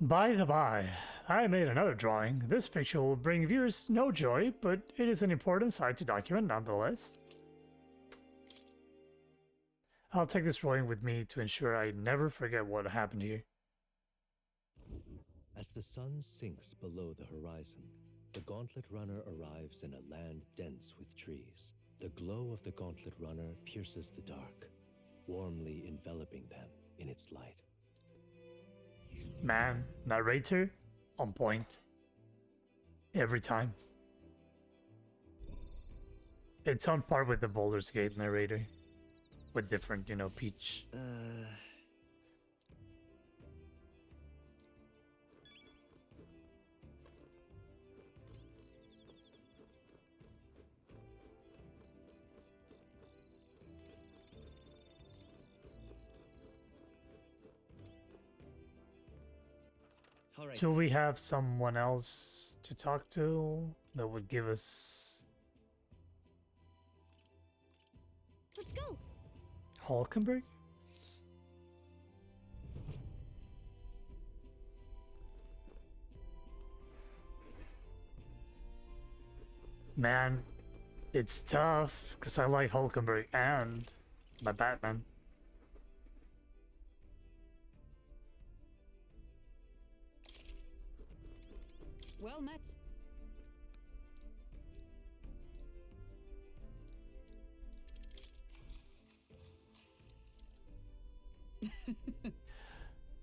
By the by, I made another drawing. This picture will bring viewers no joy, but it is an important sight to document nonetheless. I'll take this drawing with me to ensure I never forget what happened here. As the sun sinks below the horizon, the Gauntlet Runner arrives in a land dense with trees. The glow of the Gauntlet Runner pierces the dark, warmly enveloping them in its light. Man, narrator, on point. Every time. It's on par with the Baldur's Gate narrator. With different, pitch. All right. Do we have someone else to talk to that would give us let's go. Hulkenberg? Man, it's tough because I like Hulkenberg and my Batman. Well met.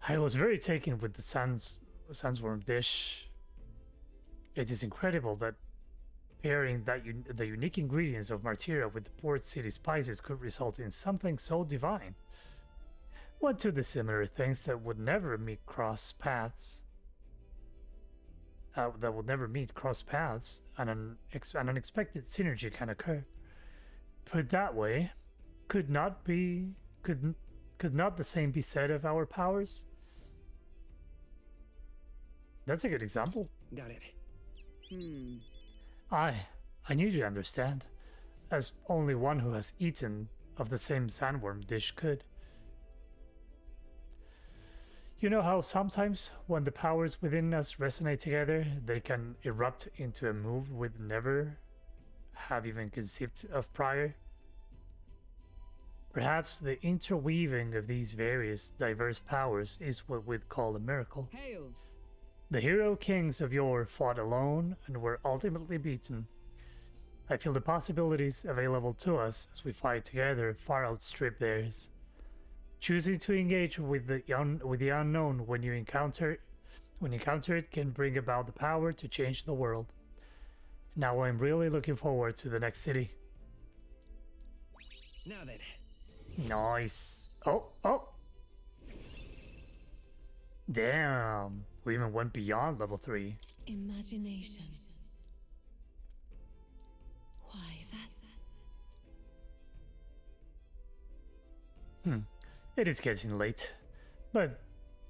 I was very taken with the Sandsworm dish. It is incredible that pairing the unique ingredients of Martyria with the port city spices could result in something so divine. What two dissimilar things that would never meet cross paths? And an unexpected synergy can occur. Put that way, could not the same be said of our powers? That's a good example. Got it. I need you to understand, as only one who has eaten of the same sandworm dish could. You know how sometimes when the powers within us resonate together, they can erupt into a move we'd never have even conceived of prior? Perhaps the interweaving of these various diverse powers is what we'd call a miracle. Hail! The hero kings of yore fought alone and were ultimately beaten. I feel the possibilities available to us as we fight together far outstrip theirs. Choosing to engage with the unknown when you encounter it can bring about the power to change the world. Now I'm really looking forward to the next city. Now then. Nice. Oh! Damn, we even went beyond level 3. Imagination. Why, that's... It is getting late, but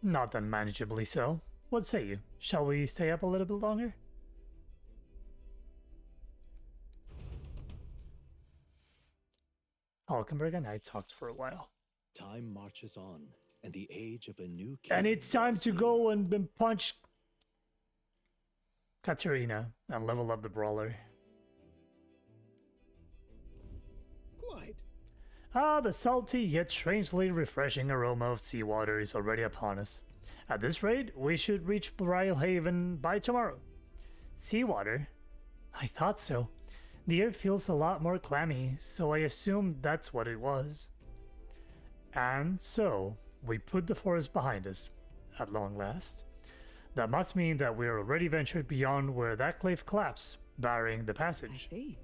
not unmanageably so. What say you? Shall we stay up a little bit longer? Hulkenberg and I talked for a while. Time marches on, and the age of a new king. And it's time to go and punch Katerina and level up the brawler. Quite. The salty yet strangely refreshing aroma of seawater is already upon us. At this rate, we should reach Brylehaven by tomorrow. Seawater? I thought so. The air feels a lot more clammy, so I assumed that's what it was. And so, we put the forest behind us, at long last. That must mean that we're already ventured beyond where that cliff collapsed, barring the passage. I see.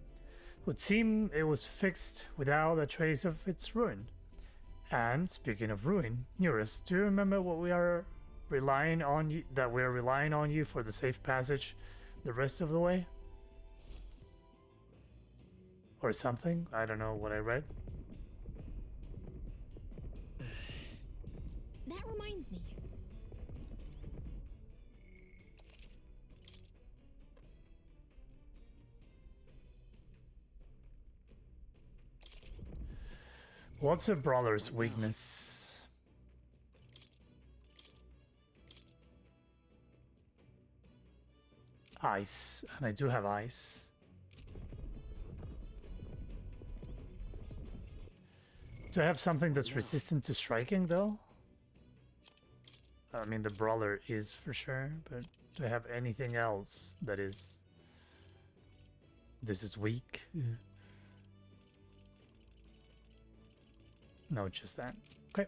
Would seem it was fixed without a trace of its ruin. And speaking of ruin, Eurus, do you remember what we are relying on you, that we're relying on you for the safe passage the rest of the way? Or something? I don't know what I read. That reminds me. What's a brawler's weakness? Ice, and I do have ice. Do I have something that's resistant to striking though? I mean, the brawler is for sure, but do I have anything else that is... This is weak? No, just that. Okay.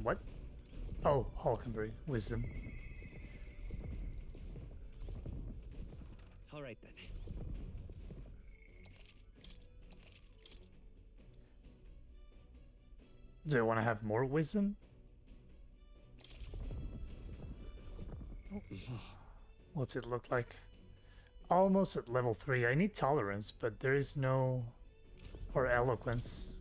What? Oh, Hulkenberry. Wisdom. All right then. Do I want to have more wisdom? What's it look like? Almost at level 3. I need tolerance, but there is no... Or eloquence.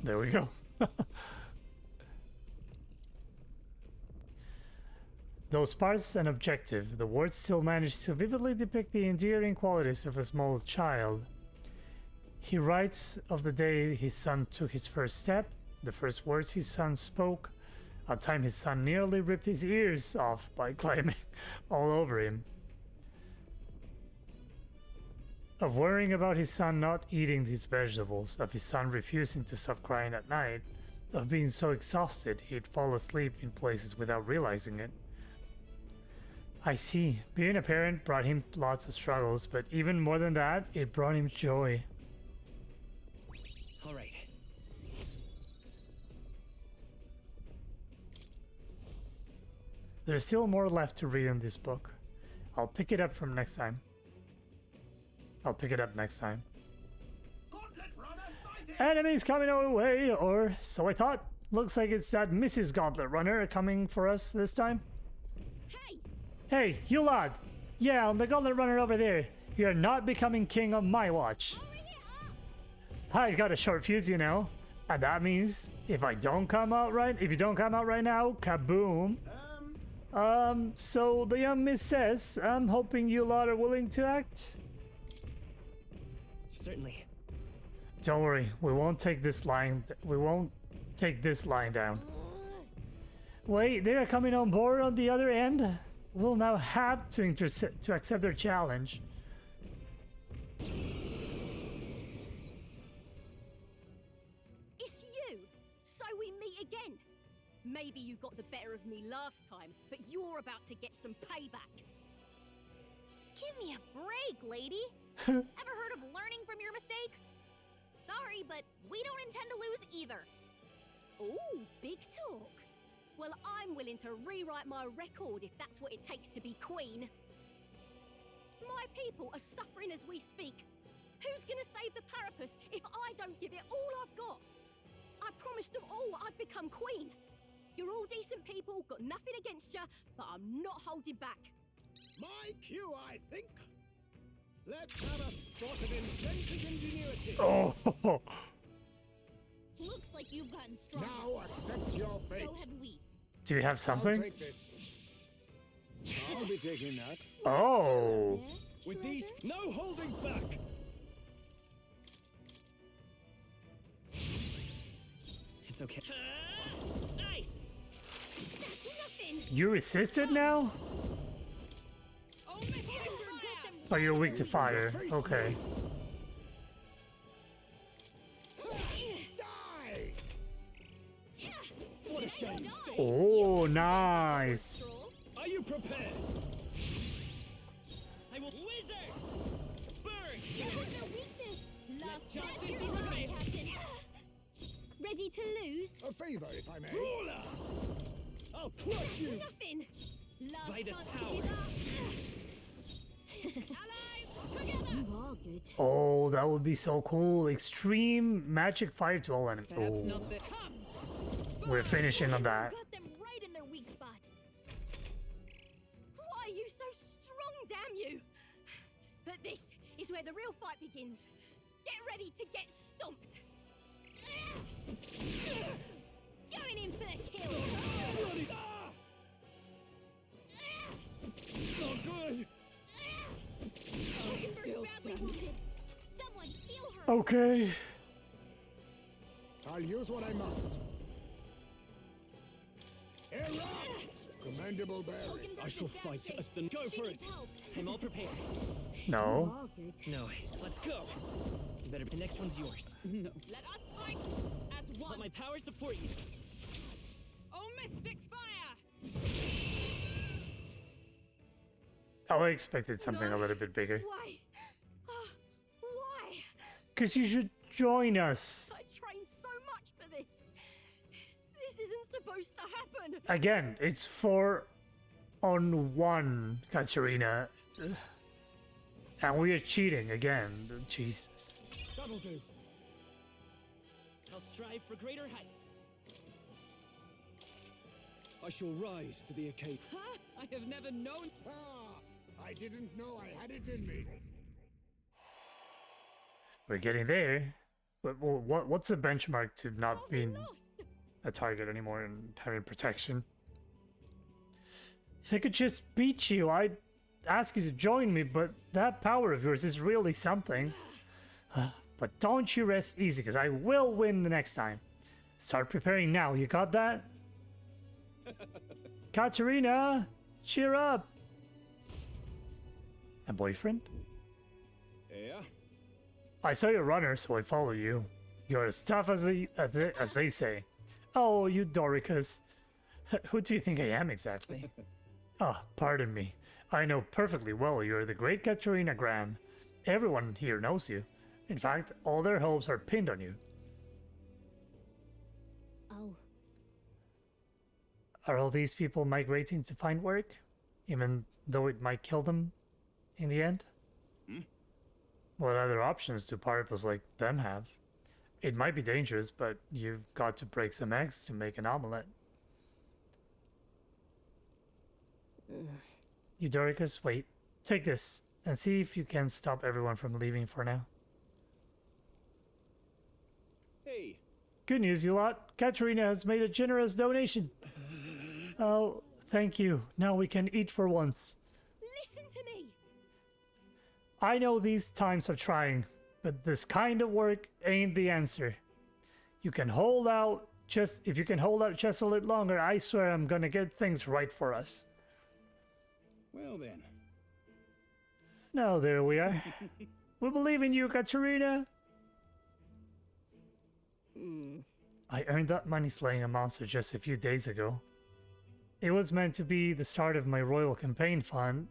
There we go. Though sparse and objective, the words still manage to vividly depict the endearing qualities of a small child. He writes of the day his son took his first step, the first words his son spoke, a time his son nearly ripped his ears off by climbing all over him. Of worrying about his son not eating his vegetables, of his son refusing to stop crying at night, of being so exhausted he'd fall asleep in places without realizing it. I see. Being a parent brought him lots of struggles, but even more than that, it brought him joy. All right. There's still more left to read in this book. I'll pick it up from next time. I'll pick it up next time. Enemies coming our way, or so I thought. Looks like it's that Mrs. Gauntlet Runner coming for us this time. Hey, you lad! Yeah, I'm the Gauntlet Runner over there. You're not becoming king on my watch. I've got a short fuse, you know. And that means if you don't come out right now, kaboom. So the young miss says, I'm hoping you lot are willing to act. Certainly. Don't worry, we won't take this line down. Wait, they're coming on board on the other end? We'll now have to accept their challenge. It's you! So we meet again. Maybe you got the better of me last time, but you're about to get some payback. Give me a break, lady. Ever heard of learning from your mistakes? Sorry, but we don't intend to lose either. Ooh, big talk. Well, I'm willing to rewrite my record if that's what it takes to be queen. My people are suffering as we speak. Who's gonna save the Parapus if I don't give it all I've got? I promised them all I'd become queen. You're all decent people, got nothing against you, but I'm not holding back. My cue, I think. Let's have a spot of inventive ingenuity. Oh. Looks like you've gotten stronger. Now accept your fate. So have we. Do you have something? I'll take this. I'll be taking that. Oh. With these, no holding back. It's okay. Nice. That's nothing. You resisted now? Oh, Mr. Oh, you're weak to fire. Okay. Die! What a shame. Oh, nice. Are you prepared? I will wizard! Burn! Their weakness. Last justice chance. be right. Captain. Ready ready to lose? A favor, if I may. Ruler! I'll crush you! Nothing. Last Vitus chance power. to give up. Allies, together. You are good. Oh, that would be so cool. Extreme magic fire to all enemies. Perhaps Oh, not the. Come! we're finishing on that. Got them right in their weak spot. Why are you so strong, damn you? But this is where the real fight begins. Get ready to get stomped. Going in for the kill. Not good! Still Someone heal her. Okay. I'll use what I must. Erupt! Commendable bearing. I shall fight as the... Go for it! I'm all prepared. No. Oh, good. No, let's go! You better... The next one's yours. No. Let us fight as Let one. my power support you. Oh, mystic fire! Oh, I expected something a little bit bigger. Why? Why? Because you should join us. I trained so much for this. This isn't supposed to happen. Again, it's 4-on-1, Katarina. And we are cheating again. Jesus. That'll do. I'll strive for greater heights. I shall rise to the occasion. Ha! I have never known. Ah, I didn't know I had it in me. We're getting there. But what's the benchmark to not being a target anymore and having protection? If I could just beat you, I'd ask you to join me, but that power of yours is really something. But don't you rest easy, because I will win the next time. Start preparing now, you got that? Katarina, cheer up! A boyfriend? Yeah? I saw your runner, so I follow you. You're as tough as they say. Oh, you Doricus. Who do you think I am exactly? Ah, pardon me. I know perfectly well you're the great Katarina Gran. Everyone here knows you. In fact, all their hopes are pinned on you. Oh. Are all these people migrating to find work? Even though it might kill them in the end? What other options do pirates like them have? It might be dangerous, but you've got to break some eggs to make an omelette. Eudoricus, wait. Take this, and see if you can stop everyone from leaving for now. Hey. Good news, you lot. Katarina has made a generous donation. Oh, thank you. Now we can eat for once. Listen to me. I know these times are trying, but this kind of work ain't the answer. You can hold out if you can hold out just a little longer, I swear I'm gonna get things right for us. Well then. Now there we are. We believe in you, Katarina. I earned that money slaying a monster just a few days ago. It was meant to be the start of my royal campaign fund.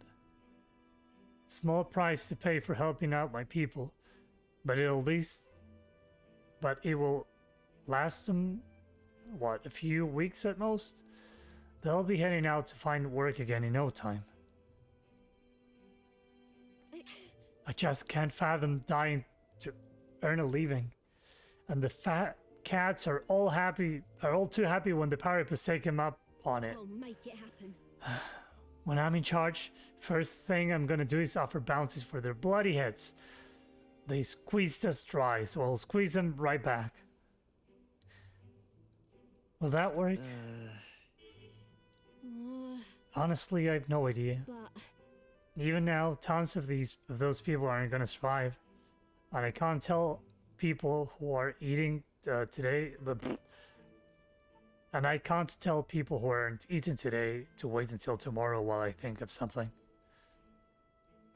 Small price to pay for helping out my people, but it will last them, what, a few weeks at most? They'll be heading out to find work again in no time. I just can't fathom dying to earn a living. And the fat cats are all too happy when the pirates take him up on it. I'll make it happen. When I'm in charge, first thing I'm gonna do is offer bounties for their bloody heads. They squeezed us dry, so I'll squeeze them right back. Will that work? Honestly, I have no idea. But Even now, tons of those people aren't gonna survive. And I can't tell people who are eating today, and I can't tell people who aren't eating today to wait until tomorrow while I think of something.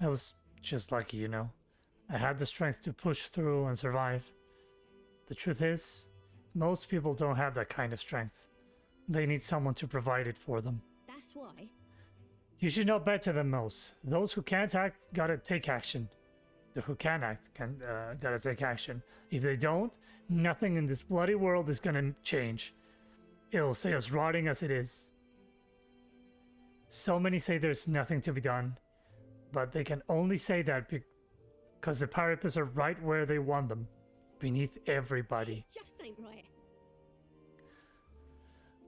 I was just lucky, you know. I had the strength to push through and survive. The truth is, most people don't have that kind of strength. They need someone to provide it for them. that's why. You should know better than most. Those who can't act gotta take action. the who can act can gotta take action. If they don't, nothing in this bloody world is gonna change. It'll stay as rotting as it is. So many say there's nothing to be done, but they can only say that because the Parapets are right where they want them, beneath everybody. Just ain't right.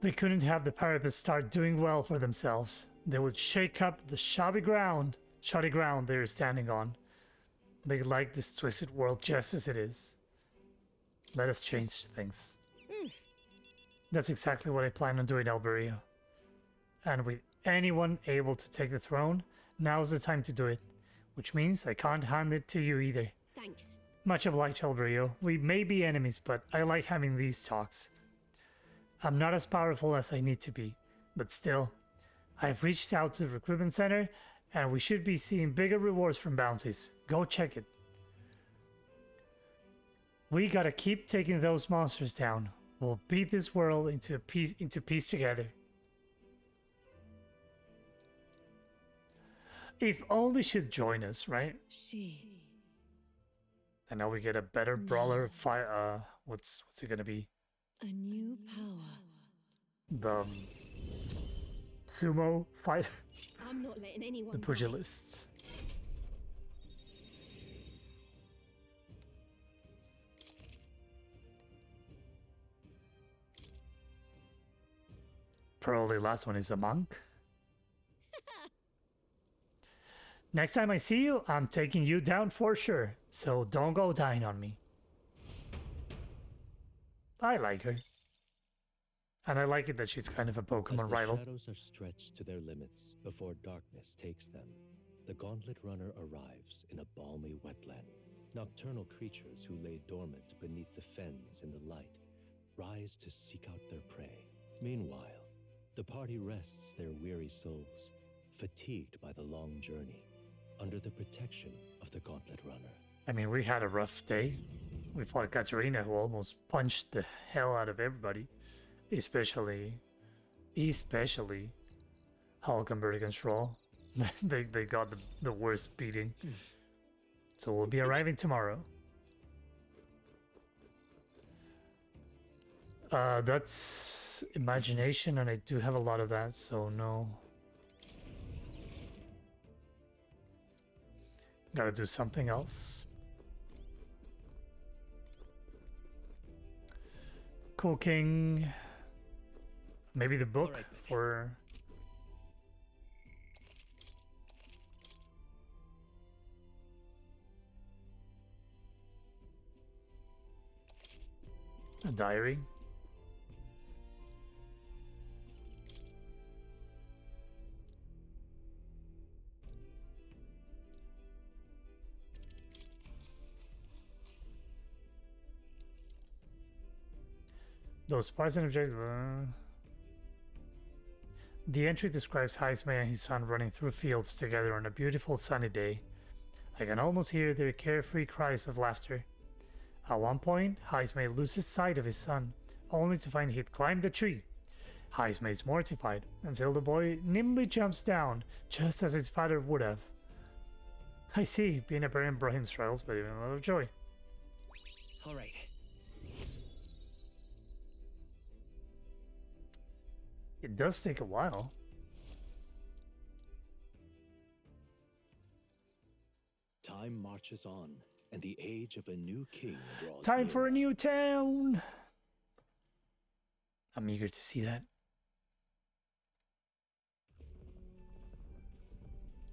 They couldn't have the Parapets start doing well for themselves. They would shake up the shoddy ground they're standing on. They like this twisted world just as it is. Let us change things. That's exactly what I plan on doing, Alberio. And with anyone able to take the throne, now's the time to do it. Which means I can't hand it to you either. Thanks. Much obliged, Alberio. We may be enemies, but I like having these talks. I'm not as powerful as I need to be, but still, I've reached out to the recruitment center, and we should be seeing bigger rewards from bounties. Go check it. We gotta keep taking those monsters down. We'll beat this world into peace together. If only she'd join us, right? And now we get a better brawler. What's it gonna be? A new power. The sumo fighter. I'm not letting anyone. The pugilists. Probably last one is a monk. Next time I see you, I'm taking you down for sure. So don't go dying on me. I like her. And I like it that she's kind of a Pokemon rival. The shadows are stretched to their limits before darkness takes them. The Gauntlet Runner arrives in a balmy wetland. Nocturnal creatures who lay dormant beneath the fens in the light rise to seek out their prey. Meanwhile, the party rests their weary souls, fatigued by the long journey, under the protection of the Gauntlet Runner. I mean, we had a rough day. We fought Katarina, who almost punched the hell out of everybody. Especially Hulkenberg and Stroll. they got the worst beating. So we'll be arriving tomorrow. That's imagination, and I do have a lot of that, so no. Gotta do something else. Cooking. Maybe the book for... a diary. Those parts and objectives. The entry describes Heismay and his son running through fields together on a beautiful sunny day. I can almost hear their carefree cries of laughter. At one point, Heismay loses sight of his son, only to find he'd climbed a tree. Heismay is mortified until the boy nimbly jumps down, just as his father would have. I see, being a parent brought him struggles, but even a lot of joy. All right. It does take a while. Time marches on, and the age of a new king draws Time near. for a new town! I'm eager to see that.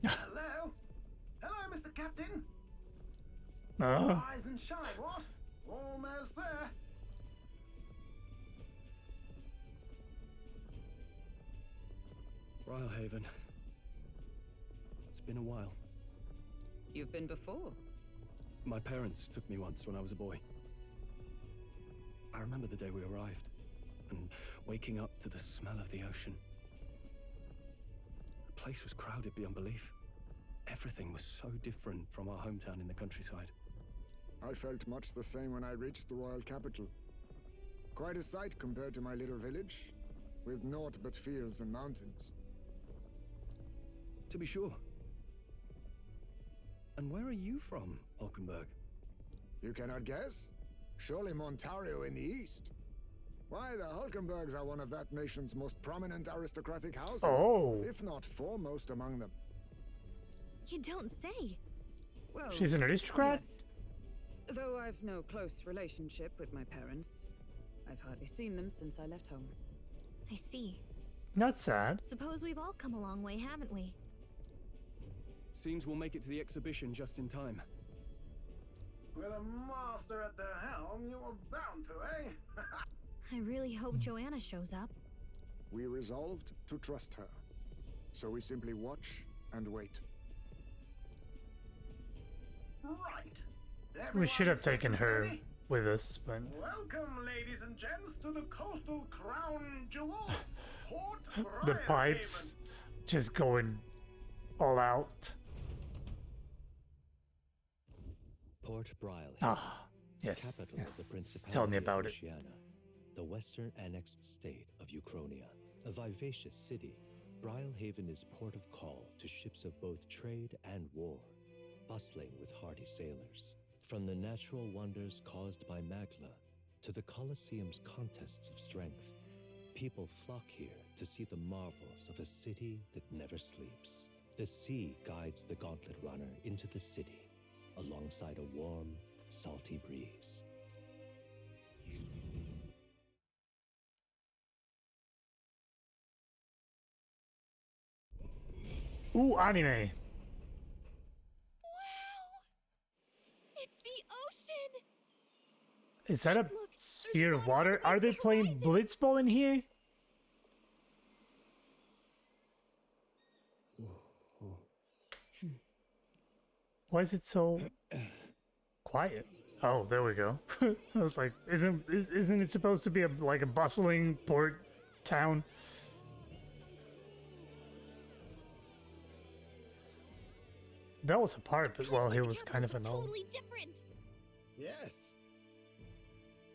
Hello? Hello, Mr. Captain? Oh. Rise and shine, what? Almost there. Rhylehaven. It's been a while. You've been before? My parents took me once when I was a boy. I remember the day we arrived, and waking up to the smell of the ocean. The place was crowded beyond belief. Everything was so different from our hometown in the countryside. I felt much the same when I reached the royal capital. Quite a sight compared to my little village, with naught but fields and mountains. To be sure. And where are you from, Hulkenberg? You cannot guess? Surely Montario in the east. Why, the Hulkenbergs are one of that nation's most prominent aristocratic houses. Oh. If not foremost among them. You don't say. Well, She's an aristocrat? yes. Though I've no close relationship with my parents, I've hardly seen them since I left home. I see. Not sad. Suppose we've all come a long way, haven't we? Seems we'll make it to the exhibition just in time. With a master at the helm, you were bound to, eh? I really hope Joanna shows up. We resolved to trust her. So we simply watch and wait. Right. We should have Everyone taken her ready? with us, but Welcome, ladies and gents, to the coastal crown jewel, Port the Briarhaven. pipes just going all out. Port Briarhaven, Ah, yes, capital yes. of the Principality Tell me of about it. Oceania, the western annexed state of Uchronia. A vivacious city, Briarhaven is port of call to ships of both trade and war, bustling with hardy sailors. From the natural wonders caused by Magla to the Colosseum's contests of strength, people flock here to see the marvels of a city that never sleeps. The sea guides the Gauntlet Runner into the city, alongside a warm, salty breeze. Ooh, anime. Wow! It's the ocean! Is that a Look, sphere of there's water water? Are they above the playing Blitzball in here? Why is it so quiet? Oh, there we go. I was like, isn't it supposed to be like a bustling port town? That was a part, but well, he was kind of an old. Totally different. Yes.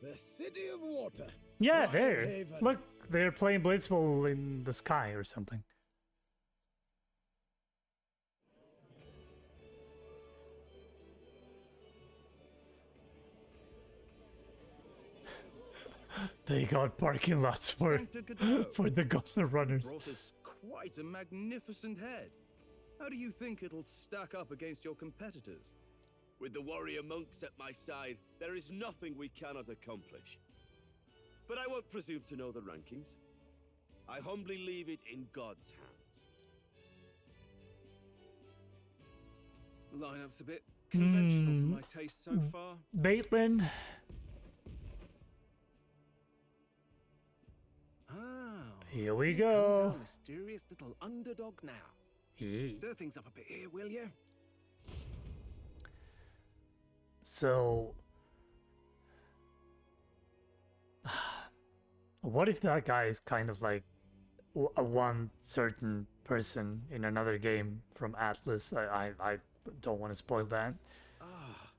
The city of water. Yeah, there. Briarhaven. Look, they're playing Blitzball in the sky or something. They got parking lots for Sancta Gadot. for the Gauntlet Runners. Brought us quite a magnificent head. How do you think it'll stack up against your competitors? With the warrior monks at my side, there is nothing we cannot accomplish. But I won't presume to know the rankings. I humbly leave it in God's hands. Lineup's a bit conventional for my taste so far. Baitland. Ah, Here we comes go. our mysterious little underdog now. Yeah. Stir things up a bit here, will you? So, what if that guy is kind of like a one certain person in another game from Atlas? I don't want to spoil that. Ah,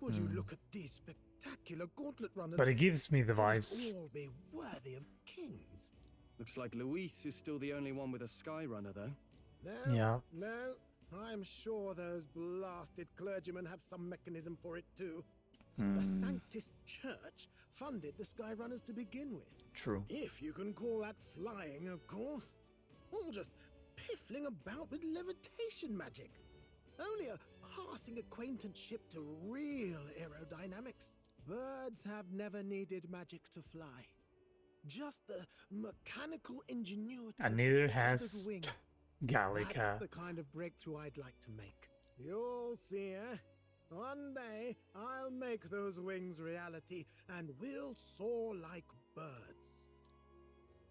would you look at these spectacular gauntlet runners? But it gives me the They must vibes. all be worthy of kings. Looks like Luis is still the only one with a Sky Runner, though. No, Yeah. no, I'm sure those blasted clergymen have some mechanism for it too. The Sanctus Church funded the Skyrunners to begin with. True. If you can call that flying, of course. All just piffling about with levitation magic. Only a passing acquaintanceship to real aerodynamics. Birds have never needed magic to fly. Just the mechanical ingenuity And neither of a has feathered wing. Gallica. That's the kind of breakthrough I'd like to make. You'll see, eh? One day, I'll make those wings reality, and we'll soar like birds.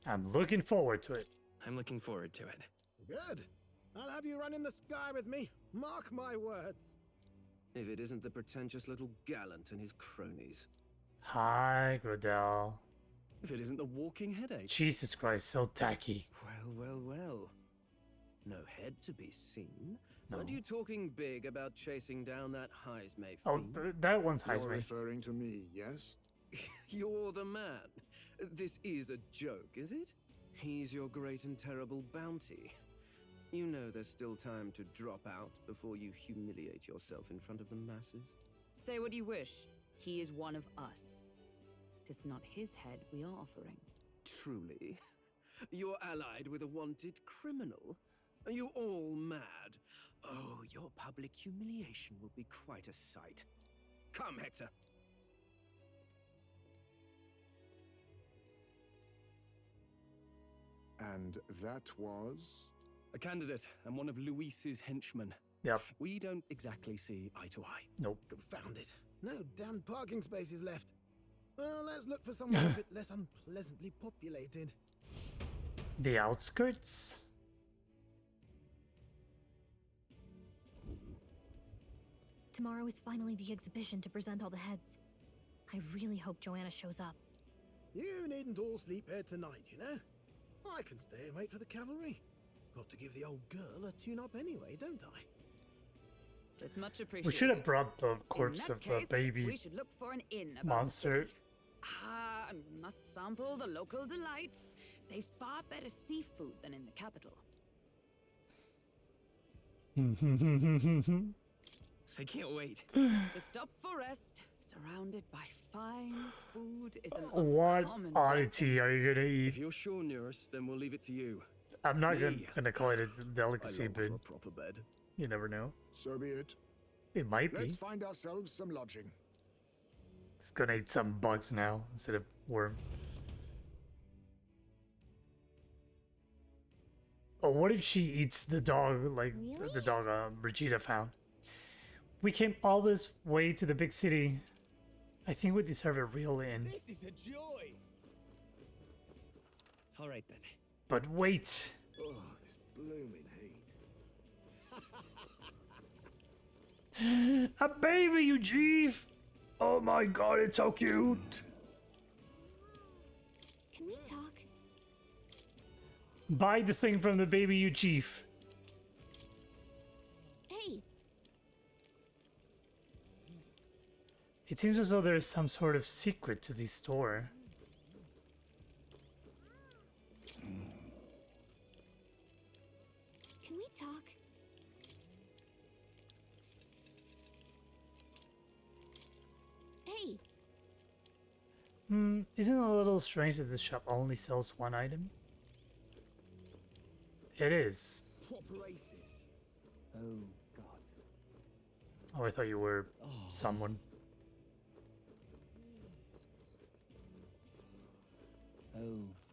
I'm looking forward to it. I'm looking forward to it. Good. I'll have you run in the sky with me. Mark my words. If it isn't the pretentious little gallant and his cronies. Hi, Grodell. If it isn't the walking headache. Jesus Christ, so tacky. Well, well, well. No head to be seen. No. Aren't you talking big about chasing down that Heismay Oh, fiend? that one's You're Heisman. referring to me, yes? You're the man. This is a joke, is it? He's your great and terrible bounty. You know there's still time to drop out before you humiliate yourself in front of the masses. Say what you wish. He is one of us. 'Tis not his head we are offering. Truly? You're allied with a wanted criminal? Are you all mad? Oh, your public humiliation will be quite a sight. Come, Hector. And that was? A candidate and one of Luis's henchmen. Yep. We don't exactly see eye to eye. Nope. Confound it. No damn parking spaces left. Well, let's look for somewhere a bit less unpleasantly populated. The outskirts? Tomorrow is finally the exhibition to present all the heads. I really hope Joanna shows up. You needn't all sleep here tonight, you know? I can stay and wait for the cavalry. Got to give the old girl a tune-up anyway, don't I? It's much appreciated. We should have brought the corpse of a case, baby we should look for an inn about monster. Ah, and we must sample the local delights. They've far better seafood than in the capital. I can't wait. To stop for rest, surrounded by fine food, is an What uncommon oddity are you gonna eat? If you're sure, Nearest, then we'll leave it to you. I'm not Me? gonna call it a I delicacy, long but for a proper bed. you never know. So be it. It might be. Let's find ourselves some lodging. It's gonna eat some bugs now instead of worm. Oh, what if she eats the dog, like the dog Brigida found? We came all this way to the big city. I think we deserve a real inn. This is a joy. All right then. But wait! Oh, this blooming heat. A baby, you chief! Oh my god, it's so cute! Can we talk? Buy the thing from the baby, you chief. Hey, It seems as though there's some sort of secret to this store. can we talk? Hey, Isn't it a little strange that this shop only sells one item? It is. Proper aces. Oh, God. Oh, I thought you were someone. Oh,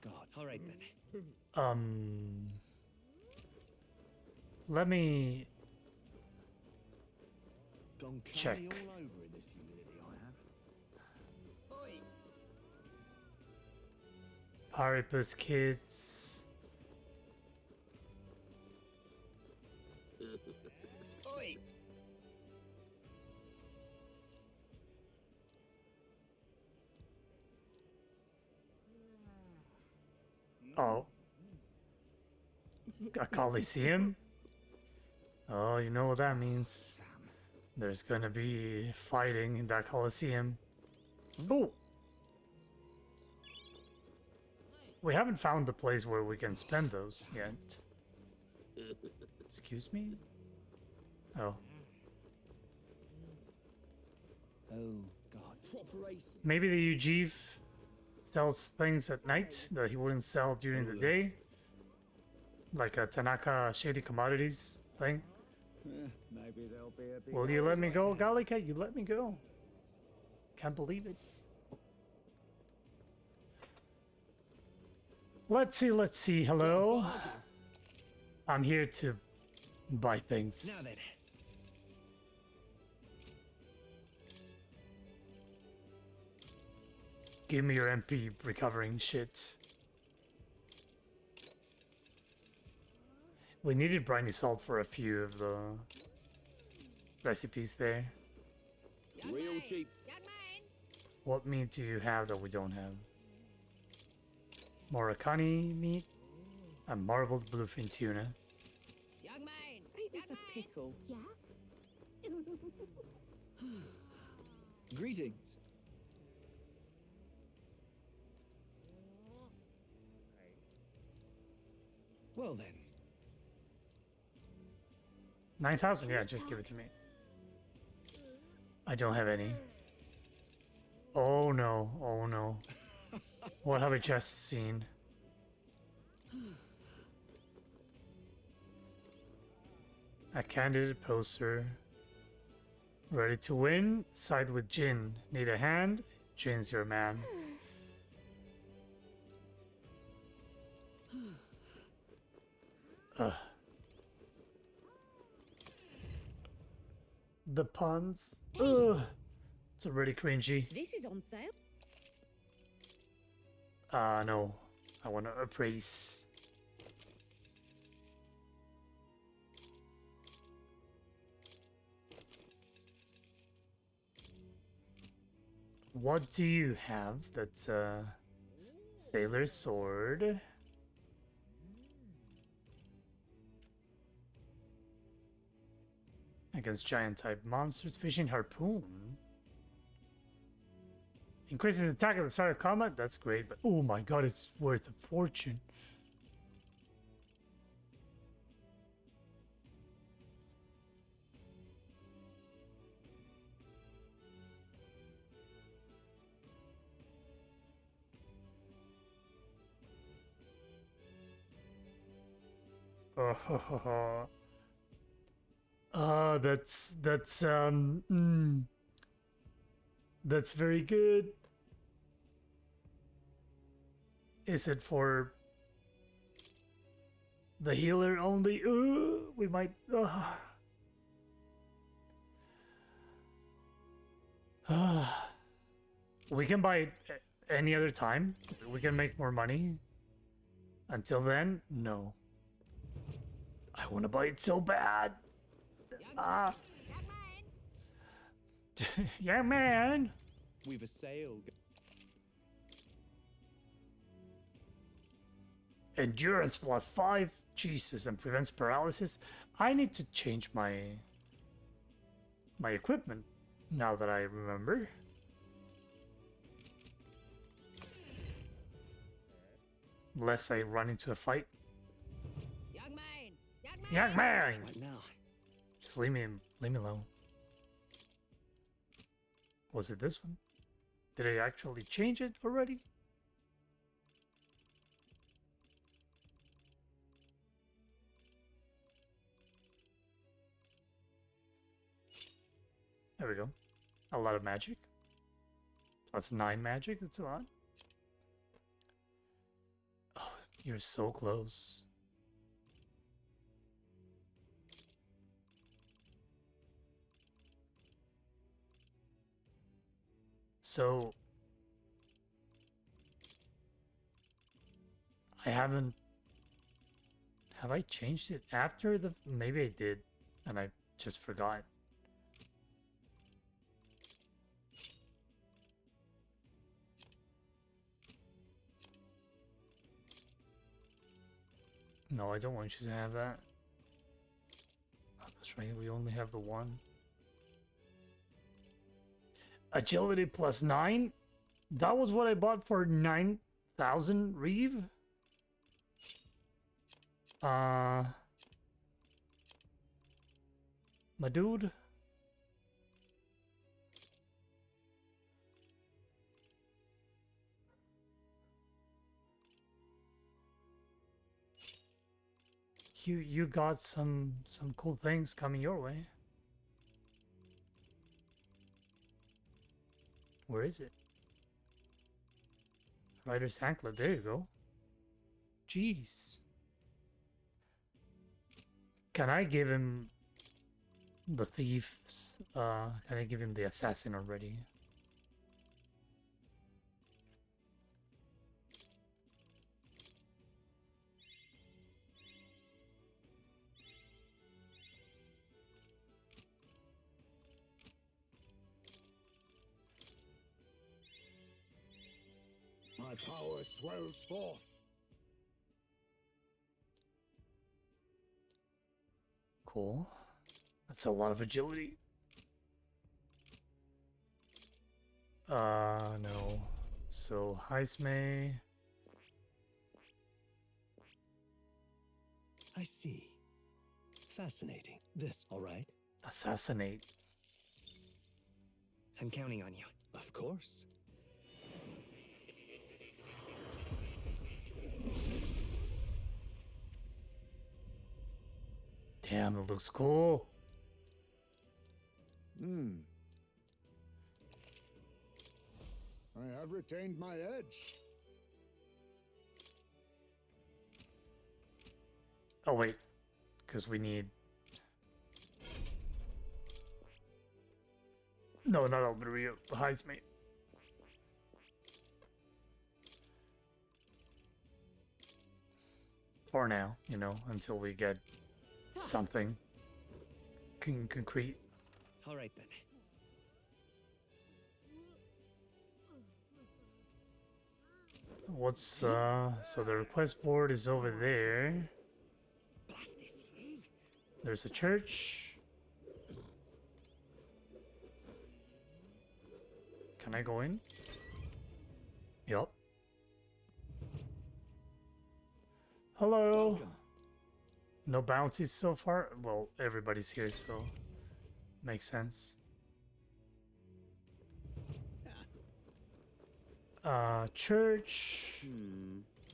God. All right then. Let me Gone check. clammy all over in this humidity I have. Oi. Paripus Kids. Oi. Oh. A Coliseum? Oh, you know what that means. There's gonna be fighting in that Coliseum. Oh! We haven't found the place where we can spend those yet. Excuse me? Oh. Oh, God. Proper aces. Maybe the Ujiv sells things at night that he wouldn't sell during the day. Like a Tanaka Shady Commodities thing. Maybe there'll be a big Will you let me go, Gallica? You let me go. Can't believe it. Let's see. Hello? I'm here to buy things. Now then. Give me your MP recovering shit. We needed briny salt for a few of the recipes there. Real cheap. What meat do you have that we don't have? Morikani meat and marbled bluefin tuna. Young man, Ain't this a pickle? yeah? Greetings. Well then. 9,000, yeah, just give it to me. I don't have any. Oh no, oh no. What have I just seen? A candidate poster. Ready to win? Side with Jin. Need a hand? Jin's your man. Ugh. The puns. Ugh. It's already cringy. This is on sale. No. I want to appraise. What do you have? That's a sailor sword. Against giant type monsters. Fishing harpoon. Increasing attack at the start of combat. That's great, but oh my god, it's worth a fortune. That's very good. Is it for the healer only? We might. We can buy it any other time. We can make more money. Until then, no. I want to buy it so bad. Yeah, man. We've a sale. Endurance +5. Jesus, and prevents paralysis. I need to change my equipment now that I remember. Unless I run into a fight. Young man! What now? Just leave me alone. Was it this one? Did I actually change it already? There we go. A lot of magic. +9 magic, that's a lot. Oh, you're so close. So I haven't. Have I changed it after the? Maybe I did, and I just forgot. No, I don't want you to have that. Oh, that's right, we only have the one. Agility +9? That was what I bought for 9,000 Reeve? My dude? You got some cool things coming your way. Where is it? Rider's Anklet, there you go. Jeez. Can I give him the thieves? Can I give him the assassin already? My power swells forth. Cool. That's a lot of agility. No. So, Heismay. I see. Fascinating. This, all right? Assassinate. I'm counting on you. Of course. Damn, it looks cool. I have retained my edge. Oh wait, because we need... No, not Alberio. Hides me. For now, you know, until we get something concrete. All right then. What's so the request board is over there. There's a church. Can I go in? Yup. Hello. Welcome. No bounties so far? Well, everybody's here, so makes sense. Church.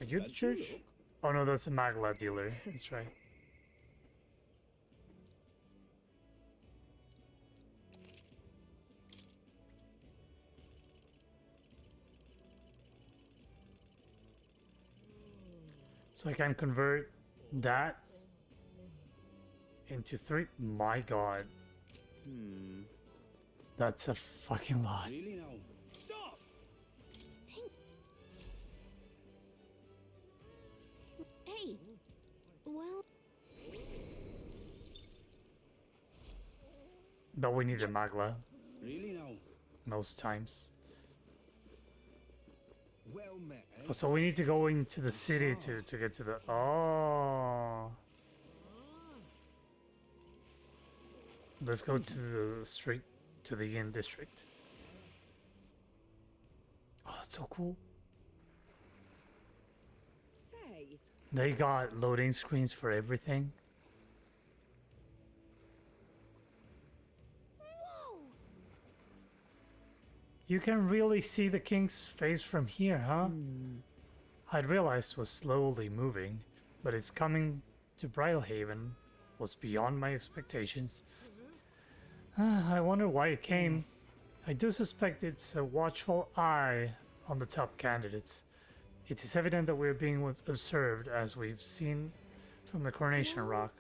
Are you the Fancy church? look. Oh no, that's a Magla dealer. That's right. So I can convert that into 3. My god. That's a fucking lot. Really now? Stop! Hey, well, But we need a Magla Really now? most times. Well met, eh? Oh, so we need to go into the city to get to the... Oh. Let's go to the street, to the inn district. Oh, that's so cool. Say, They got loading screens for everything. whoa! You can really see the king's face from here, huh? I'd realized it was slowly moving, but its coming to Bridlehaven was beyond my expectations. I wonder why it came. I do suspect it's a watchful eye on the top candidates. It is evident that we're being observed, as we've seen from the Coronation Rock.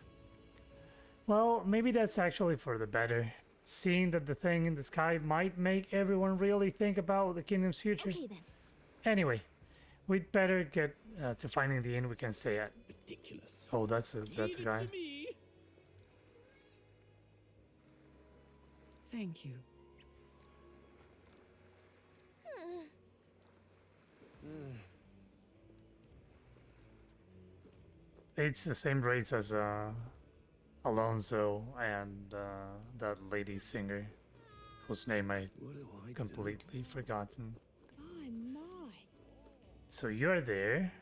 Well, maybe that's actually for the better. Seeing that the thing in the sky might make everyone really think about the kingdom's future. Okay then. Anyway, we'd better get to finding the inn we can stay at. Ridiculous. Oh, that's a Leave it guy. to me. thank you. It's the same rates as Alonso and that lady singer, whose name I What do I do? completely forgotten. My, my. So you're there.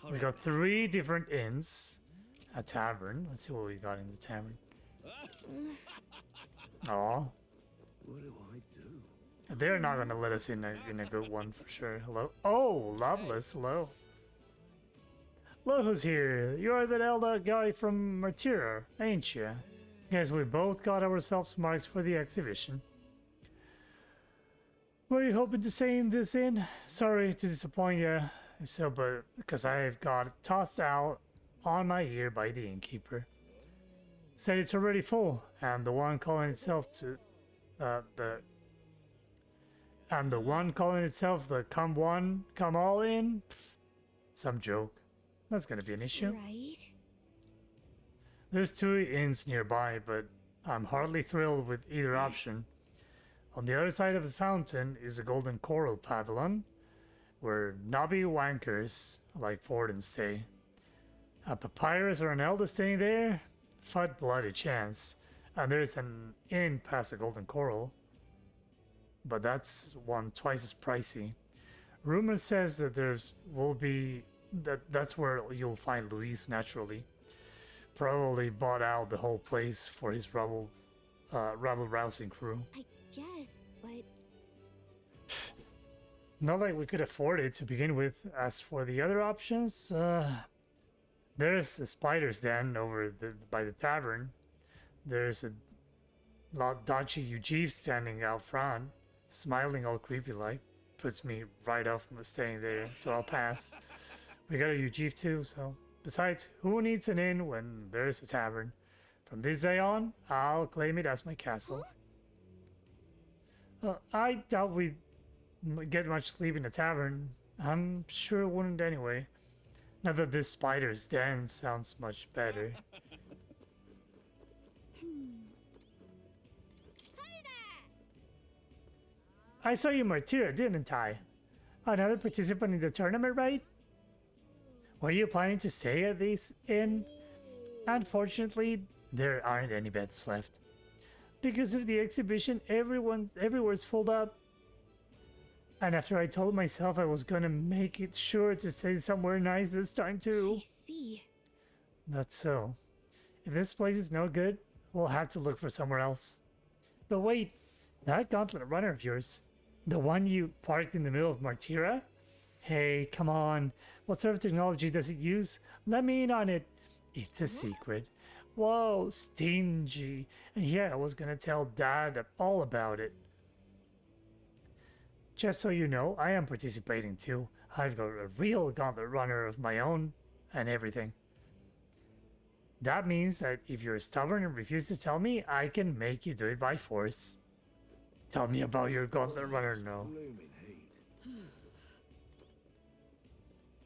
All We right. got 3 different inns. A tavern. Let's see what we got in the tavern. Aw. What do I do? They're not gonna let us in a good one for sure. Hello? Oh, Loveless, hello. Look who's here. You're that elder guy from Martyra, ain't you? Guess we both got ourselves marks for the exhibition. What are you hoping to say in this inn? Sorry to disappoint you, so, but because I've got tossed out on my ear by the innkeeper. Said it's already full, and the one calling itself the come one, come all in? Pfft, some joke. That's gonna be an issue. Right. There's 2 inns nearby, but I'm hardly thrilled with either option. On the other side of the fountain is the Golden Coral Pavilion, where knobby wankers like Forden stay. A papyrus or an elder staying there? Fud bloody chance. And there's an inn past the Golden Coral, but that's one twice as pricey. Rumor says that that's where you'll find Louise naturally. probably bought out the whole place for his rabble-rousing crew. I guess, but Not like we could afford it to begin with. As for the other options, there's a spider's den over by the tavern. There's a dodgy Eugene standing out front, smiling all creepy like. Puts me right off from staying there, so I'll pass. We got a Eugene too, so... Besides, who needs an inn when there's a tavern? From this day on, I'll claim it as my castle. I doubt we'd get much sleep in the tavern. I'm sure it wouldn't anyway. Not that this spider's den sounds much better. I saw you Martyra, didn't I? Another participant in the tournament, right? Were you planning to stay at this inn? Unfortunately, there aren't any beds left. Because of the exhibition, everywhere's filled up. And after I told myself I was gonna make it sure to stay somewhere nice this time too. I see. That's so. If this place is no good, we'll have to look for somewhere else. But wait, that gauntlet runner of yours, the one you parked in the middle of Martyra? Hey, come on. What sort of technology does it use? Let me in on it. It's a secret. Whoa, stingy. And yeah, I was gonna tell Dad all about it. Just so you know, I am participating too. I've got a real gauntlet runner of my own and everything. That means that if you're stubborn and refuse to tell me, I can make you do it by force. Tell me about your gauntlet runner now.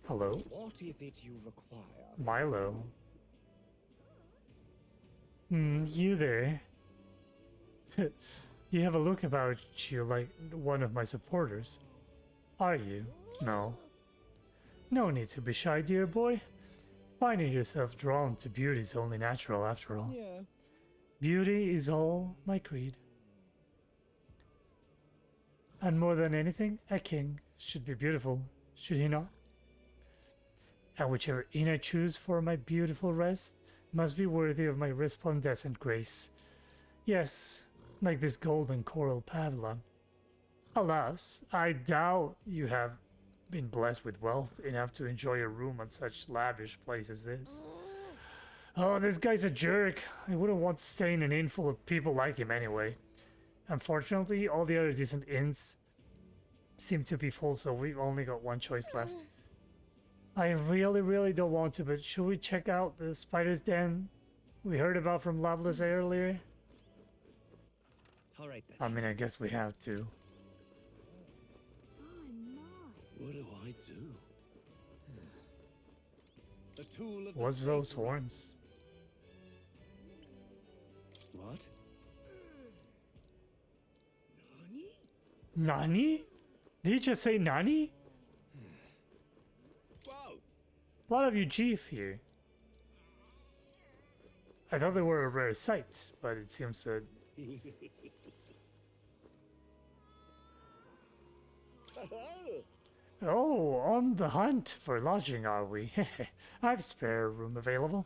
Hello? What is it you require? Milo. You there. You have a look about you like one of my supporters. Are you? No. No need to be shy, dear boy. Finding yourself drawn to beauty is only natural after all. Yeah. Beauty is all my creed. And more than anything, a king should be beautiful, should he not? And whichever inn I choose for my beautiful rest must be worthy of my resplendent grace. Yes, like this golden coral pavilion. Alas, I doubt you have been blessed with wealth enough to enjoy a room on such lavish place as this. Oh, this guy's a jerk. I wouldn't want to stay in an inn full of people like him anyway. Unfortunately, all the other decent inns seem to be full, so we've only got one choice left. I really don't want to, but should we check out the spider's den we heard about from Loveless earlier? All right then. I mean, I guess we have to. What do I do? A tool of the What's those sacred. horns? What? Nani? Did you just say Nani? Whoa! A lot of you chief here. I thought they were a rare sight, but it seems that... Oh, on the hunt for lodging, are we? I've spare room available.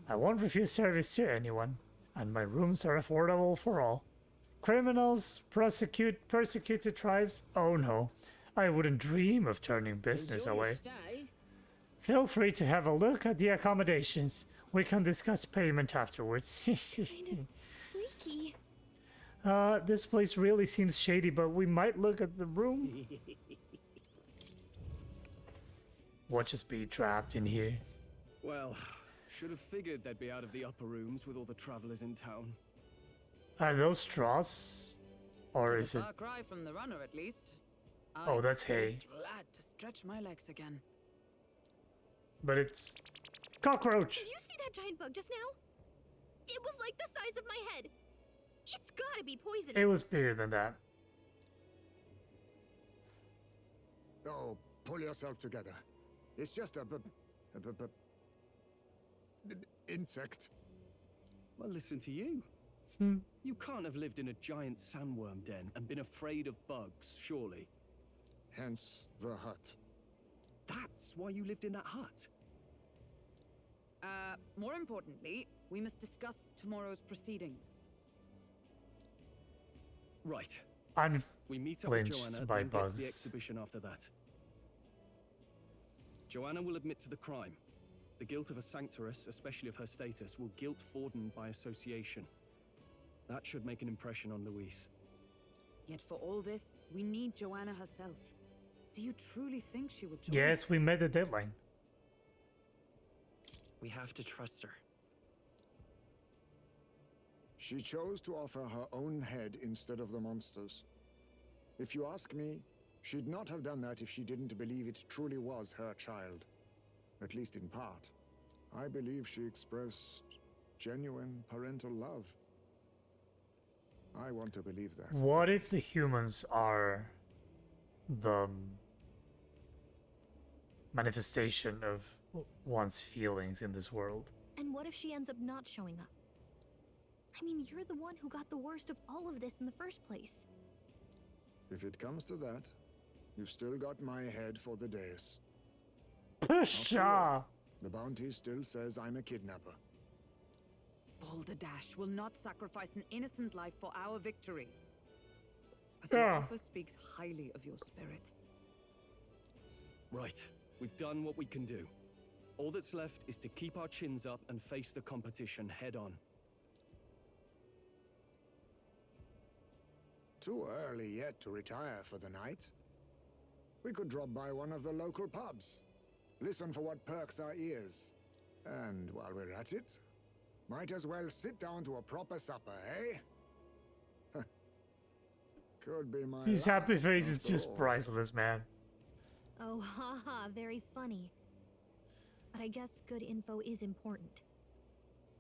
I won't refuse service to anyone, and my rooms are affordable for all. Criminals, persecuted tribes? Oh no, I wouldn't dream of turning business away. Feel free to have a look at the accommodations. We can discuss payment afterwards. Kind of freaky. This place really seems shady, but we might look at the room. Watch us be trapped in here. Well, should have figured they'd be out of the upper rooms with all the travelers in town. Are those straws? Or It's is a it... far cry from the runner, at least. Oh, I'm that's so hay. glad to stretch my legs again. But it's... Cockroach! Did you see that giant bug just now? It was like the size of my head. It's gotta be poisonous. It was bigger than that. Oh, pull yourself together. It's just a insect. Well, listen to you. Hmm. You can't have lived in a giant sandworm den and been afraid of bugs, surely. Hence the hut. That's why you lived in that hut. More importantly, we must discuss tomorrow's proceedings. Right. I'm We meet up with flinched Joanna, by then get to bugs. the exhibition after that. Joanna will admit to the crime. The guilt of a sanctoress, especially of her status, will guilt Forden by association. That should make an impression on Louise. Yet for all this, we need Joanna herself. Do you truly think she will join Yes, us? we met the deadline. We have to trust her. She chose to offer her own head instead of the monster's. If you ask me, she'd not have done that if she didn't believe it truly was her child. At least in part. I believe she expressed genuine parental love. I want to believe that. What if the humans are the manifestation of one's feelings in this world? And what if she ends up not showing up? I mean, you're the one who got the worst of all of this in the first place. If it comes to that, you've still got my head for the days. Pshaw! The bounty still says I'm a kidnapper. Balderdash will not sacrifice an innocent life for our victory. But your offer speaks highly of your spirit. Right. We've done what we can do. All that's left is to keep our chins up and face the competition head on. Too early yet to retire for the night. We could drop by one of the local pubs. Listen for what perks our ears. And while we're at it, might as well sit down to a proper supper, eh? Could be my His happy last face is after just all. priceless, man. Oh, haha, very funny. But I guess good info is important.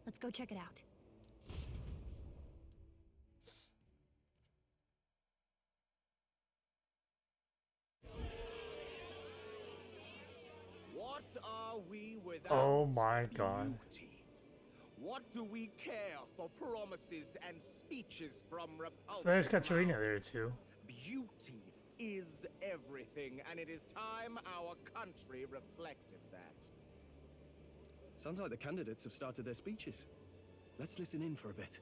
Let's go check it out. What are we without Oh my god. beauty? What do we care for promises and speeches from repulsive There's Katarina mouths? there too. Beauty is everything, and it is time our country reflected that. Sounds like the candidates have started their speeches. Let's listen in for a bit.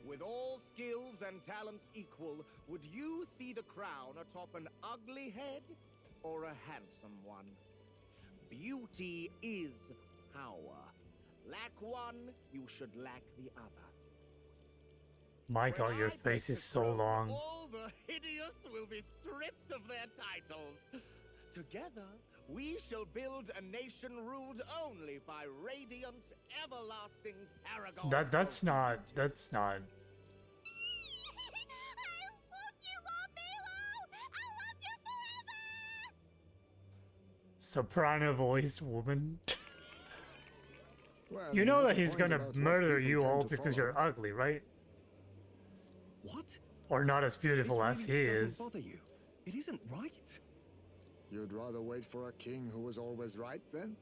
With all skills and talents equal, would you see the crown atop an ugly head or a handsome one? Beauty is power. Lack one, you should lack the other. My When god, your I take face the is so throne, long. all the hideous will be stripped of their titles. Together, we shall build a nation ruled only by radiant, everlasting paragons. That's not. Soprano voiced woman. Well, You he know has that a he's point gonna about what murder people you tend all to because follow. you're ugly, right? What? Or not as beautiful This as really he doesn't is. bother you. It isn't right. You'd rather wait for a king who was always right, then?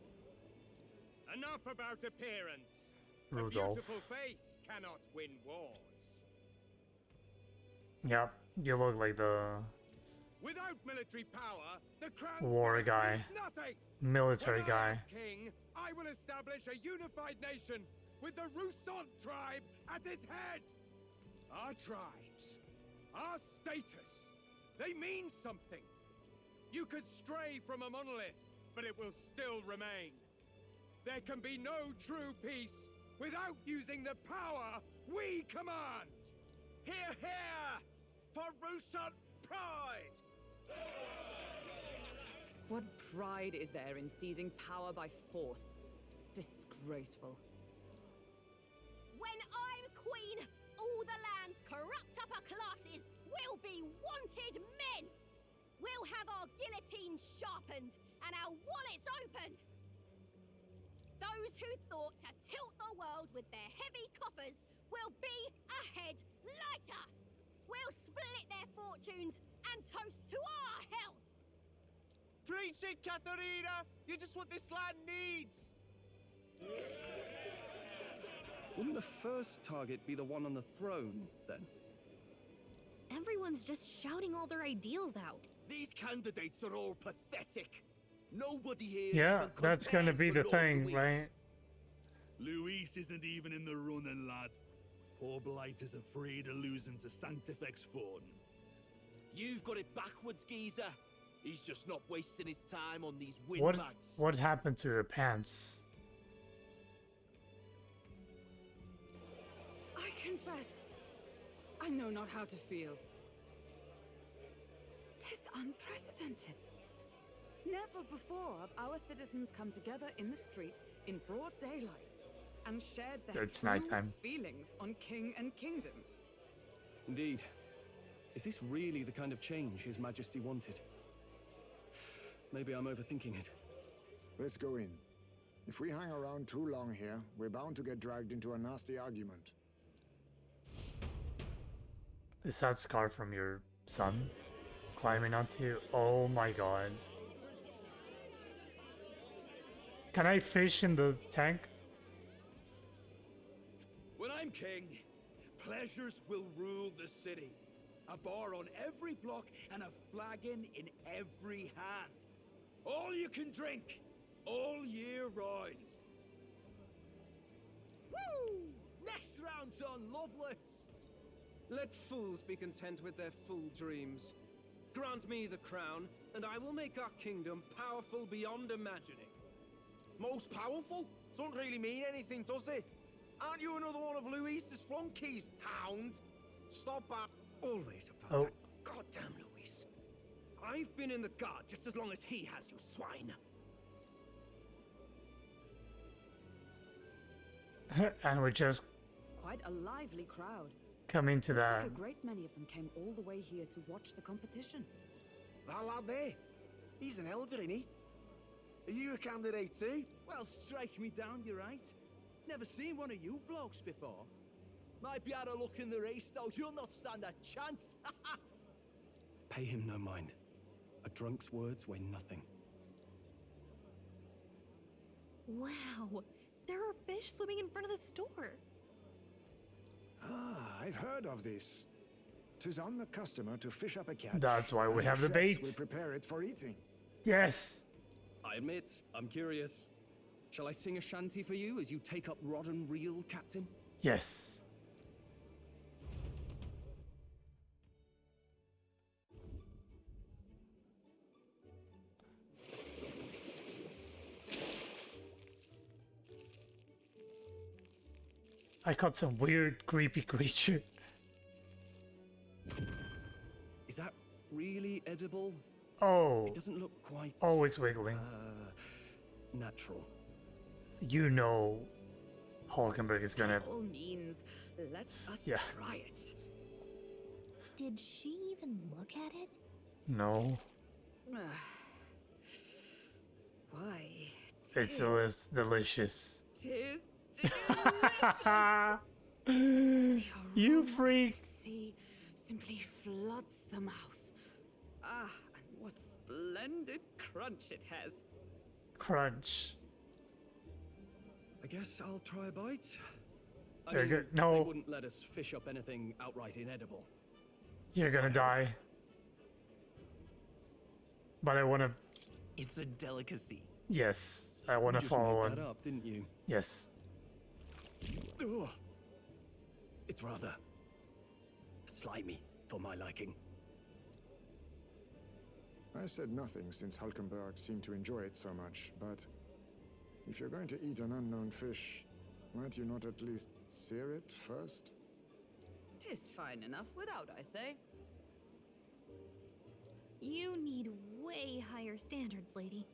Enough about appearance. A Rudolph. beautiful face cannot win wars. Yep, you look like the Without military power, the crown war guy, means nothing. military When I guy. am king, I will establish a unified nation with the Rousant tribe at its head. Our tribes, our status, they mean something. You could stray from a monolith, but it will still remain. There can be no true peace without using the power we command. Hear, hear, for Rousant pride! What pride is there in seizing power by force? Disgraceful. When I'm queen, all the land's corrupt upper classes will be wanted men. We'll have our guillotines sharpened and our wallets open. Those who thought to tilt the world with their heavy coffers will be a head lighter. We'll split their fortunes and toast to our health. Preach it, Katharina! You're just what this land needs! Wouldn't the first target be the one on the throne, then? Everyone's just shouting all their ideals out. These candidates are all pathetic. No nobody here. Yeah, even that's gonna compares be to the Lord thing, Luis. right? Luis isn't even in the running, lad. Poor Blight is afraid of losing to Sanctifex Fawn. You've got it backwards, geezer. He's just not wasting his time on these What windbags. what happened to your pants? I confess, I know not how to feel. 'Tis unprecedented. Never before have our citizens come together in the street in broad daylight and shared their It's true nighttime. feelings on king and kingdom. Indeed. Is this really the kind of change His Majesty wanted? Maybe I'm overthinking it. Let's go in. If we hang around too long here, we're bound to get dragged into a nasty argument. Is that scar from your son climbing onto you? Oh my god. Can I fish in the tank? When I'm king, pleasures will rule the city. A bar on every block and a flagon in every hand. All you can drink, all year round. Woo! Next round's on Loveless. Let fools be content with their fool dreams. Grant me the crown, and I will make our kingdom powerful beyond imagining. Most powerful? Doesn't really mean anything, does it? Aren't you another one of Luis's flunkies, hound? Stop that. Always about Oh. that goddamn Luis. I've been in the guard just as long as he has, you swine. And we just Quite a lively crowd. come into Looks that. like a great many of them came all the way here to watch the competition. That lad there, he's an elder, ain't he? Are you a candidate too? Well, strike me down, you're right. Never seen one of you blokes before. Might be out of luck in the race, though. You'll not stand a chance. Pay him no mind. A drunk's words weigh nothing. Wow, there are fish swimming in front of the store. Ah, I've heard of this. 'Tis on the customer to fish up a catch. That's why we and have the chefs bait. will prepare it for eating. Yes. I admit, I'm curious. Shall I sing a shanty for you as you take up rod and reel, Captain? Yes. I caught some weird, creepy creature. Is that really edible? Oh. It doesn't look quite... Always wiggling. Natural. You know Hulkenberg is gonna... By all means, let us Yeah. try it. Did she even look at it? No. Why? It's delicious. Tis delicious. You freak. Sea simply floods the mouth. Ah, and what splendid crunch it has. Crunch. I guess I'll try a bite. I Very mean, good. No. They wouldn't let us fish up anything outright inedible. You're gonna die. But I wanna... It's a delicacy. Yes. I wanna You just follow made on. that up, didn't you? Yes. Ugh. It's rather slimy for my liking. I said nothing since Hulkenberg seemed to enjoy it so much, but if you're going to eat an unknown fish, might you not at least sear it first? 'Tis fine enough without, I say. You need way higher standards, lady.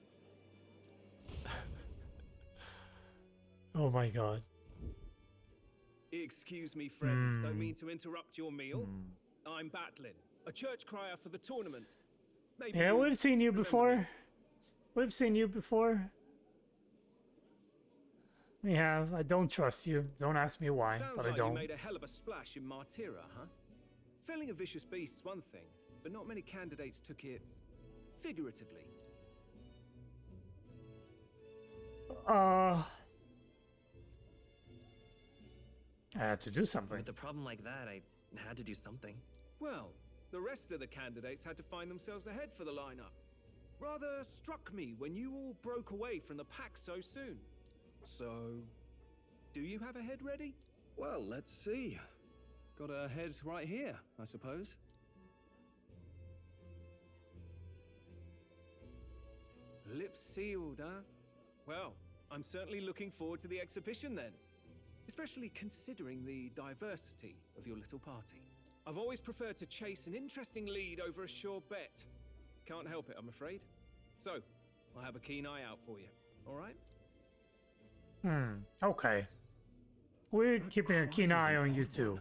Oh my god. Excuse me, friends. Don't mean to interrupt your meal. I'm Batlin, a church crier for the tournament. Maybe Yeah, you we've seen you remember before. me. We've seen you before. We have. I don't trust you. Don't ask me why, Sounds but like I don't. you made a hell of a splash in Martyra, huh? Felling a vicious beast's one thing, but not many candidates took it figuratively. I had to do something. With a problem like that, I had to do something. Well, the rest of the candidates had to find themselves ahead for the lineup. rather struck me when you all broke away from the pack so soon. So, do you have a head ready? Well, let's see. Got a head right here, I suppose. Lips sealed, huh? Well, I'm certainly looking forward to the exhibition then. Especially considering the diversity of your little party. I've always preferred to chase an interesting lead over a sure bet. Can't help it, I'm afraid. So, I'll have a keen eye out for you, alright? Okay. We're keeping a keen eye on you too.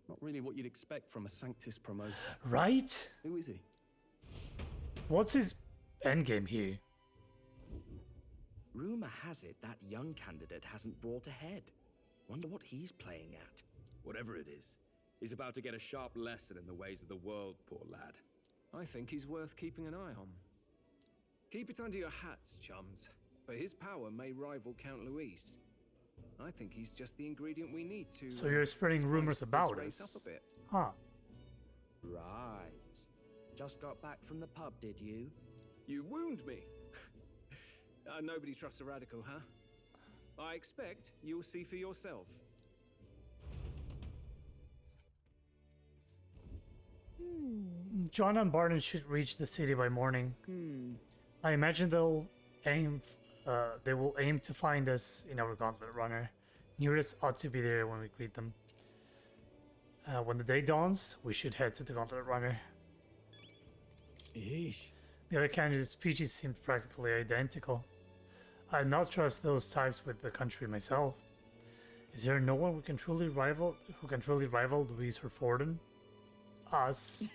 Not really what you'd expect from a Sanctus promoter. Right? Who is he? What's his endgame here? Rumor has it that young candidate hasn't brought ahead. Wonder what he's playing at. Whatever it is, he's about to get a sharp lesson in the ways of the world, poor lad. I think he's worth keeping an eye on. Keep it under your hats, chums, but his power may rival Count Luis. I think he's just the ingredient we need to... So you're spreading rumors about race us? up a bit. Huh. Right. Just got back from the pub, did you? You wound me. Nobody trusts a radical, huh? I expect you'll see for yourself. Joanna and Barton should reach the city by morning. I imagine they will aim to find us in our gauntlet runner. Nearest ought to be there when we greet them. When the day dawns, we should head to the gauntlet runner. Eesh. The other candidates' speeches seemed practically identical. I'd not trust those types with the country myself. Is there no one who can truly rival Louise Herforden? Us.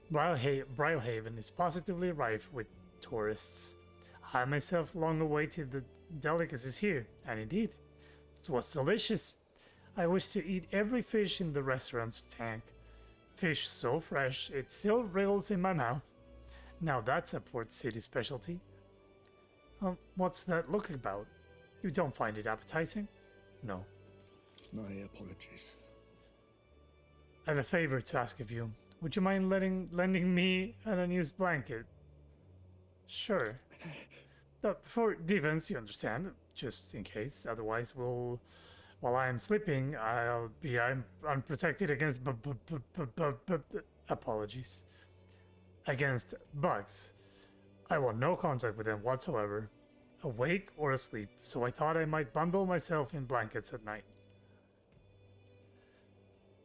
Brylehaven is positively rife with tourists. I myself long awaited the delicacies here, and indeed, it was delicious. I wish to eat every fish in the restaurant's tank. Fish so fresh, it still wriggles in my mouth. Now that's a Port City specialty. What's that look about? You don't find it appetizing? No. My apologies. I have a favor to ask of you. Would you mind lending me an unused blanket? Sure. For defense, you understand, just in case. Otherwise, while I am sleeping, I'll be unprotected against apologies. Against bugs. I want no contact with them whatsoever, awake or asleep, so I thought I might bundle myself in blankets at night.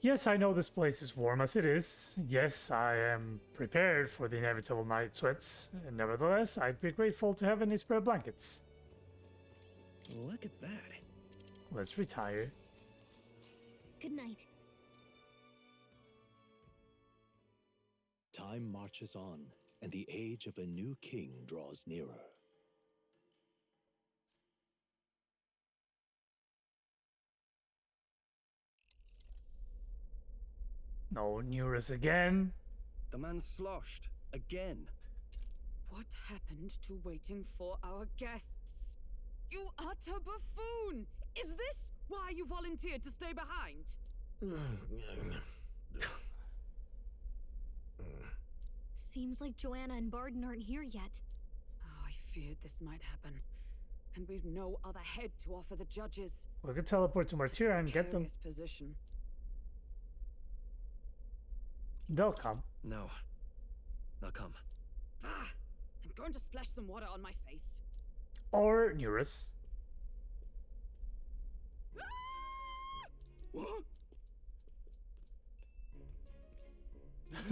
Yes, I know this place is warm as it is. Yes, I am prepared for the inevitable night sweats. Nevertheless, I'd be grateful to have any spare blankets. Look at that. Let's retire. Good night. Time marches on, and the age of a new king draws nearer. No news again. The man's sloshed. Again. What happened to waiting for our guests? You utter buffoon! Is this why you volunteered to stay behind? Seems like Joanna and Barden aren't here yet. Oh, I feared this might happen. And we've no other head to offer the judges. We could teleport to Martyra and get them. Position. They'll come. No. They'll come. Ah! I'm going to splash some water on my face. Or Eurus. What?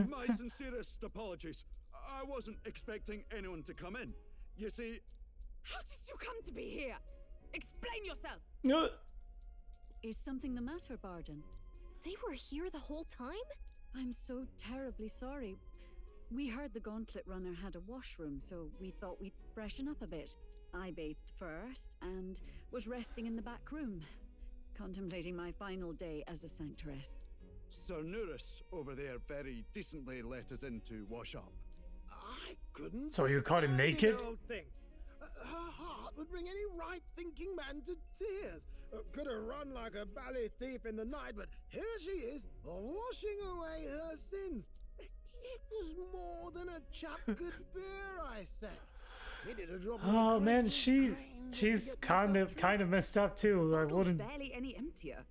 My sincerest apologies. I wasn't expecting anyone to come in. You see... How did you come to be here? Explain yourself! Is something the matter, Barden? They were here the whole time? I'm so terribly sorry. We heard the Gauntlet Runner had a washroom, so we thought we'd freshen up a bit. I bathed first and was resting in the back room, contemplating my final day as a sanctress. Sir Nuris over there very decently let us in to wash up. I couldn't. So you caught him naked? Old thing. Her heart would bring any right-thinking man to tears. Could have run like a bally thief in the night, but here she is, washing away her sins. It was more than a chap could bear, I say. He did a drop of Oh the man, greatest she's grain kind of messed up too. I Bottle's wouldn't. barely any emptier.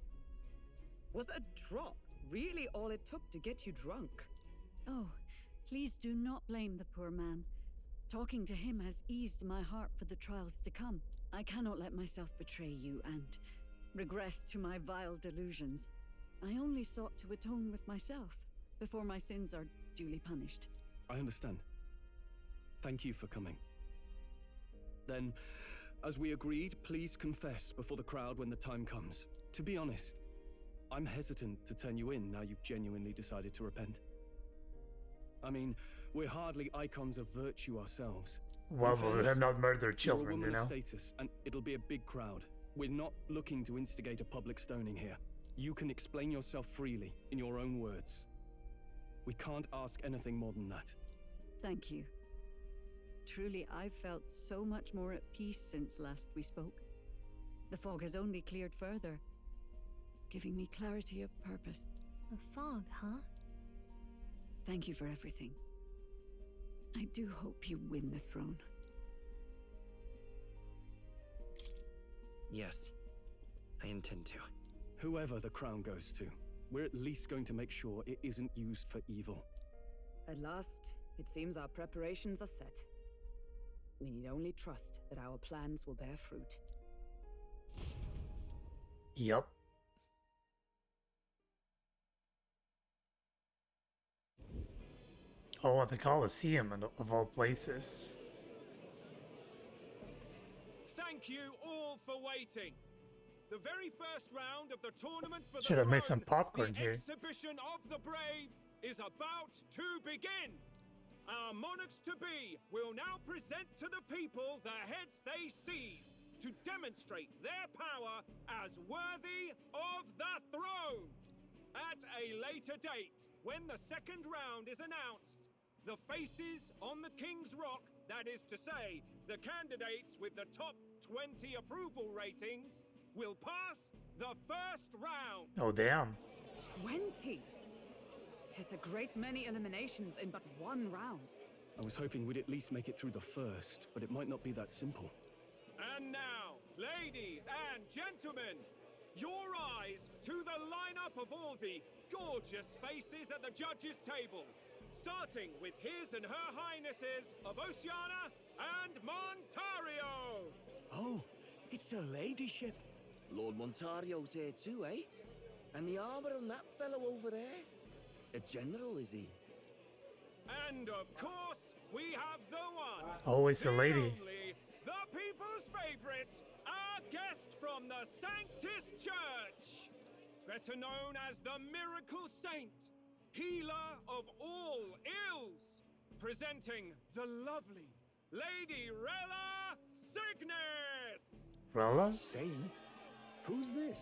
Was a drop really all it took to get you drunk? Oh, please do not blame the poor man. Talking to him has eased my heart for the trials to come. I cannot let myself betray you and regress to my vile delusions. I only sought to atone with myself before my sins are duly punished. I understand. Thank you for coming. Then, as we agreed, please confess before the crowd when the time comes. To be honest, I'm hesitant to turn you in now you've genuinely decided to repent. I mean, we're hardly icons of virtue ourselves. Well, we have not murdered You're a children, woman you know. of status, and it'll be a big crowd. We're not looking to instigate a public stoning here. You can explain yourself freely, in your own words. We can't ask anything more than that. Thank you. Truly, I've felt so much more at peace since last we spoke. The fog has only cleared further, giving me clarity of purpose. The fog, huh? Thank you for everything. I do hope you win the throne. Yes, I intend to. Whoever the crown goes to, we're at least going to make sure it isn't used for evil. At last, it seems our preparations are set. We need only trust that our plans will bear fruit. Yup. Oh, at the Colosseum of all places. Thank you all for waiting. The very first round of the tournament for Should the have made some throne, popcorn the here. exhibition of the brave is about to begin. Our monarchs-to-be will now present to the people the heads they seized to demonstrate their power as worthy of the throne. At a later date, when the second round is announced, the faces on the King's Rock, that is to say, the candidates with the top 20 approval ratings, will pass the first round. Oh, damn. 20! 'Tis a great many eliminations in but one round. I was hoping we'd at least make it through the first, but it might not be that simple. And now, ladies and gentlemen, your eyes to the lineup of all the gorgeous faces at the judges' table, starting with His and Her Highnesses of Oceania and Montario. Oh, it's her ladyship. Lord Montario's here too, eh? And the armor on that fellow over there? A general, is he? And of course, we have the one, Always a the lady. only, the people's favorite, our guest from the Sanctus Church, better known as the Miracle Saint, healer of all ills, presenting the lovely Lady Rella Cygnus. Rella? Saint? Who's this?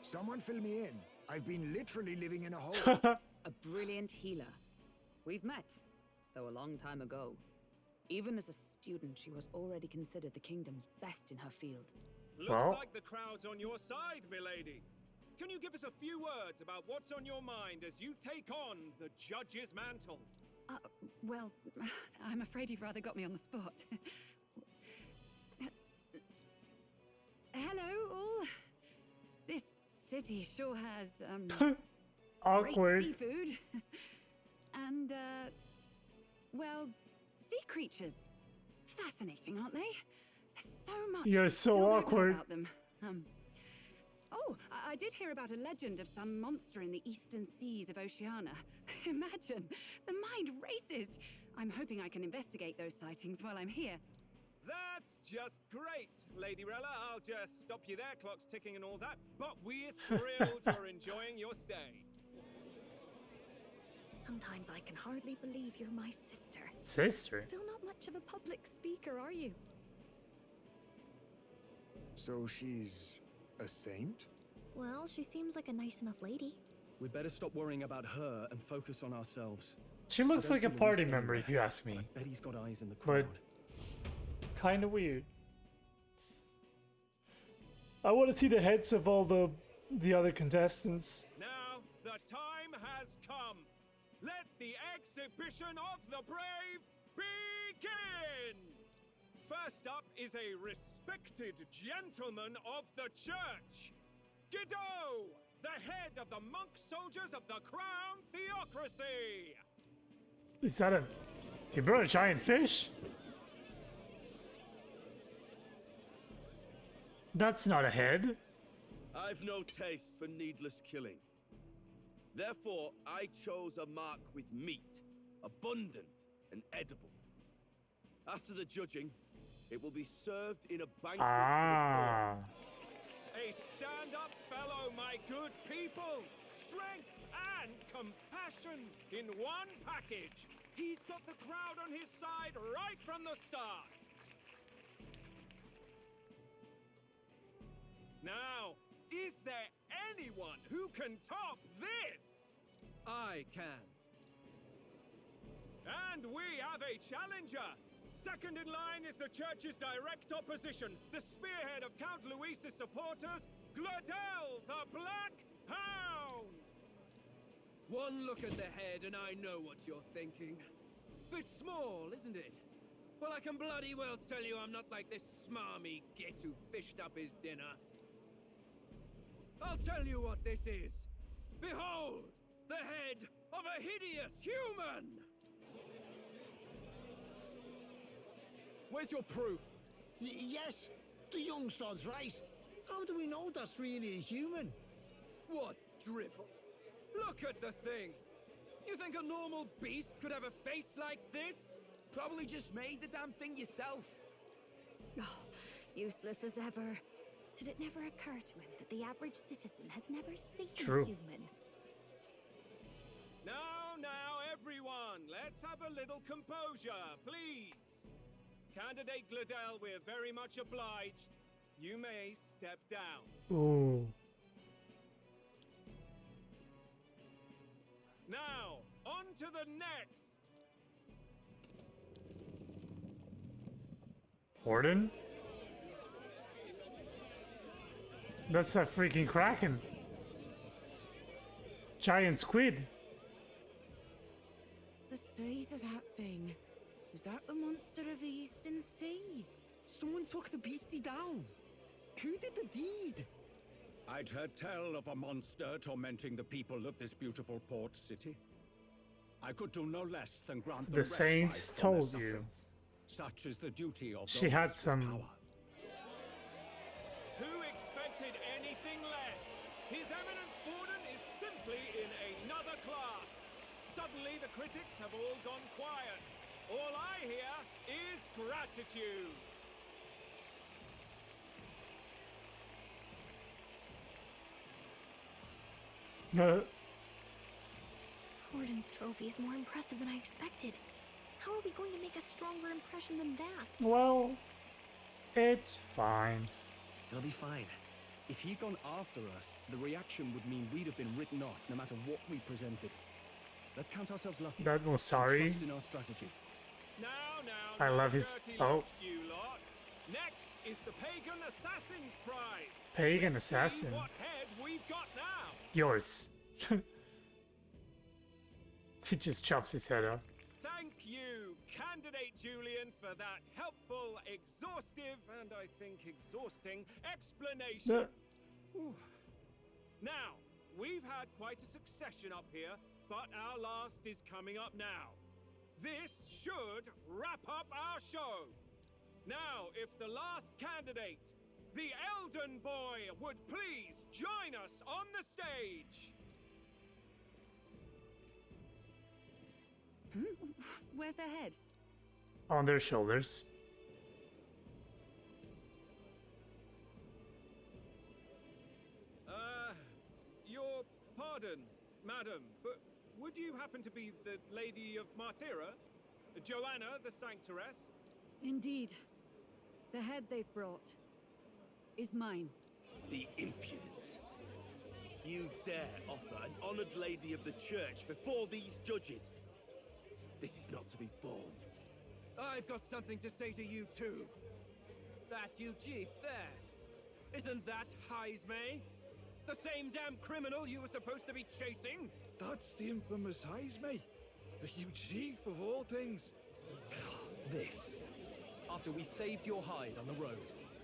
Someone fill me in. I've been literally living in a hole. A brilliant healer. We've met, though a long time ago. Even as a student, she was already considered the kingdom's best in her field. Looks like the crowd's on your side, milady. Can you give us a few words about what's on your mind as you take on the judge's mantle? Well, I'm afraid you've rather got me on the spot. Hello, all. This city sure has, Awkward. great seafood. And, well, sea creatures. Fascinating, aren't they? There's so much. You're we still so don't know awkward. about them. Oh, I did hear about a legend of some monster in the eastern seas of Oceania. Imagine, the mind races. I'm hoping I can investigate those sightings while I'm here. That's just great, Lady Rella. I'll just stop you there, clock's ticking and all that. But we're thrilled you're enjoying your stay. Sometimes I can hardly believe you're my sister. Sister? Still not much of a public speaker, are you? So she's a saint? Well, she seems like a nice enough lady. We'd better stop worrying about her and focus on ourselves. She looks I don't like a see Louise party member, anywhere. if you ask me. I bet he's got eyes in the crowd. But kind of weird. I want to see the heads of all the other contestants. Now, the time has come. let the exhibition of the brave begin! First up is a respected gentleman of the church, Guido, the head of the monk soldiers of the Crown Theocracy! Is that a... He brought a giant fish? That's not a head. I've no taste for needless killing. Therefore, I chose a mark with meat, abundant and edible. After the judging, it will be served in a banquet for the poor. A stand-up fellow, my good people! Strength and compassion in one package! He's got the crowd on his side right from the start! Now, is there anyone who can top this? I can. And we have a challenger! Second in line is the church's direct opposition, the spearhead of Count Luis's supporters, Gladel, the Black Hound! One look at the head and I know what you're thinking. Bit small, isn't it? Well, I can bloody well tell you I'm not like this smarmy git who fished up his dinner. I'll tell you what this is. Behold, the head of a hideous human! Where's your proof? Yes, the young sod's right. How do we know that's really a human? What drivel? Look at the thing! You think a normal beast could have a face like this? Probably just made the damn thing yourself. Oh, useless as ever. Did it never occur to him that the average citizen has never seen a human? Now, everyone, let's have a little composure, please. Candidate Gladel, we're very much obliged. You may step down. Ooh. Now, on to the next. Warden? That's a freaking kraken. Giant squid. The size of that thing. Is that the monster of the Eastern Sea? Someone took the beastie down. Who did the deed? I'd heard tell of a monster tormenting the people of this beautiful port city. I could do no less than grant The saint told you. Such is the duty of She had some power. Who expected anything less? His Eminence Borden is simply in another class. Suddenly the critics have all gone quiet. All I hear is gratitude. Borden's trophy is more impressive than I expected. How are we going to make a stronger impression than that? Well, it's fine. It'll be fine. If he'd gone after us, the reaction would mean we'd have been written off no matter what we presented. Let's count ourselves lucky. That was sorry. Trust in our strategy. Now, I love his... Oh. you lot. Next is the Pagan Assassin's Prize. Pagan Let's see Assassin. what head we've got now. Yours. He just chops his head off. Thank you, Candidate Julian, for that helpful, exhaustive, and I think exhausting explanation. Ooh. Now, we've had quite a succession up here, but our last is coming up now. This should wrap up our show. Now, if the last candidate, the Elden Boy, would please join us on the stage. Where's their head? On their shoulders. Your pardon, madam, but would you happen to be the Lady of Martyra? Joanna, the Sanctoress? Indeed. The head they've brought is mine. The impudence. You dare offer an honored lady of the church before these judges? This is not to be borne. I've got something to say to you too. That you chief there. Isn't that Heisme? The same damn criminal you were supposed to be chasing? That's the infamous Heisme. You chief of all things. This. After we saved your hide on the road.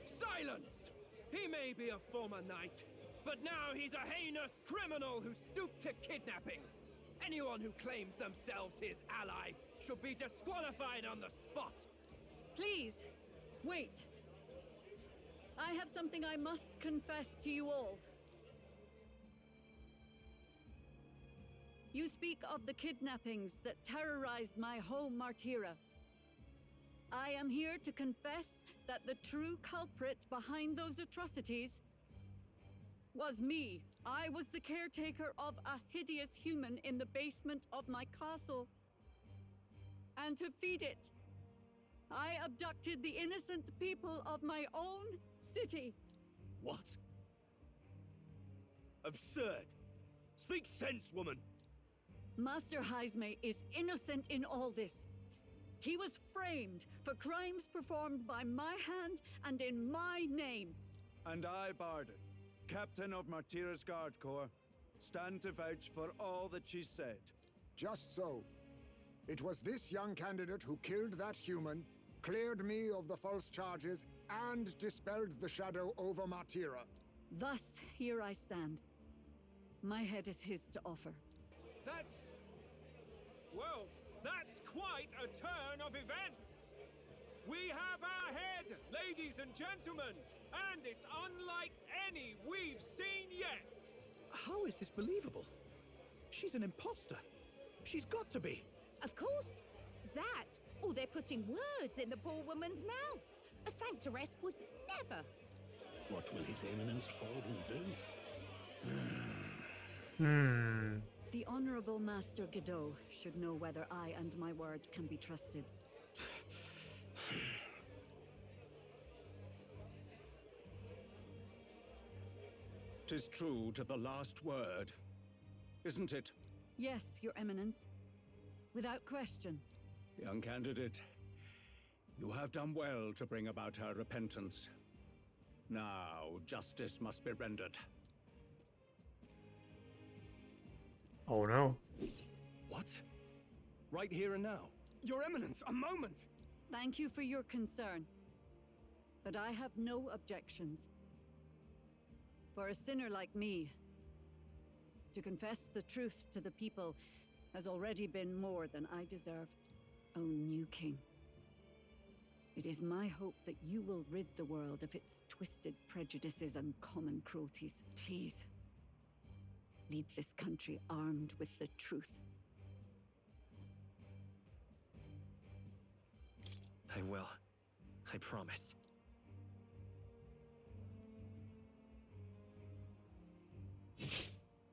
Silence! He may be a former knight, but now he's a heinous criminal who stooped to kidnapping. Anyone who claims themselves his ally should be disqualified on the spot. Please, wait. I have something I must confess to you all. You speak of the kidnappings that terrorized my home, Martira. I am here to confess that the true culprit behind those atrocities was me. I was the caretaker of a hideous human in the basement of my castle. And to feed it, I abducted the innocent people of my own city. What? Absurd! Speak sense, woman! Master Heisme is innocent in all this. He was framed for crimes performed by my hand and in my name. And I, Barden, captain of Martira's Guard Corps, stand to vouch for all that she said. Just so. It was this young candidate who killed that human, cleared me of the false charges, and dispelled the shadow over Martira. Thus, here I stand. My head is his to offer. Well, that's quite a turn of events. We have our head, ladies and gentlemen, and it's unlike any we've seen yet. How is this believable? She's an imposter. She's got to be. Of course. That, or they're putting words in the poor woman's mouth. A sanctoress would never. What will His Eminence Forden do? The Honorable Master Godot should know whether I and my words can be trusted. 'Tis true to the last word, isn't it? Yes, Your Eminence. Without question. Young candidate, you have done well to bring about her repentance. Now, justice must be rendered. Oh no. What? Right here and now? Your Eminence, a moment! Thank you for your concern. But I have no objections. For a sinner like me, to confess the truth to the people has already been more than I deserve. O new king, it is my hope that you will rid the world of its twisted prejudices and common cruelties. Please, lead this country armed with the truth. I will. I promise.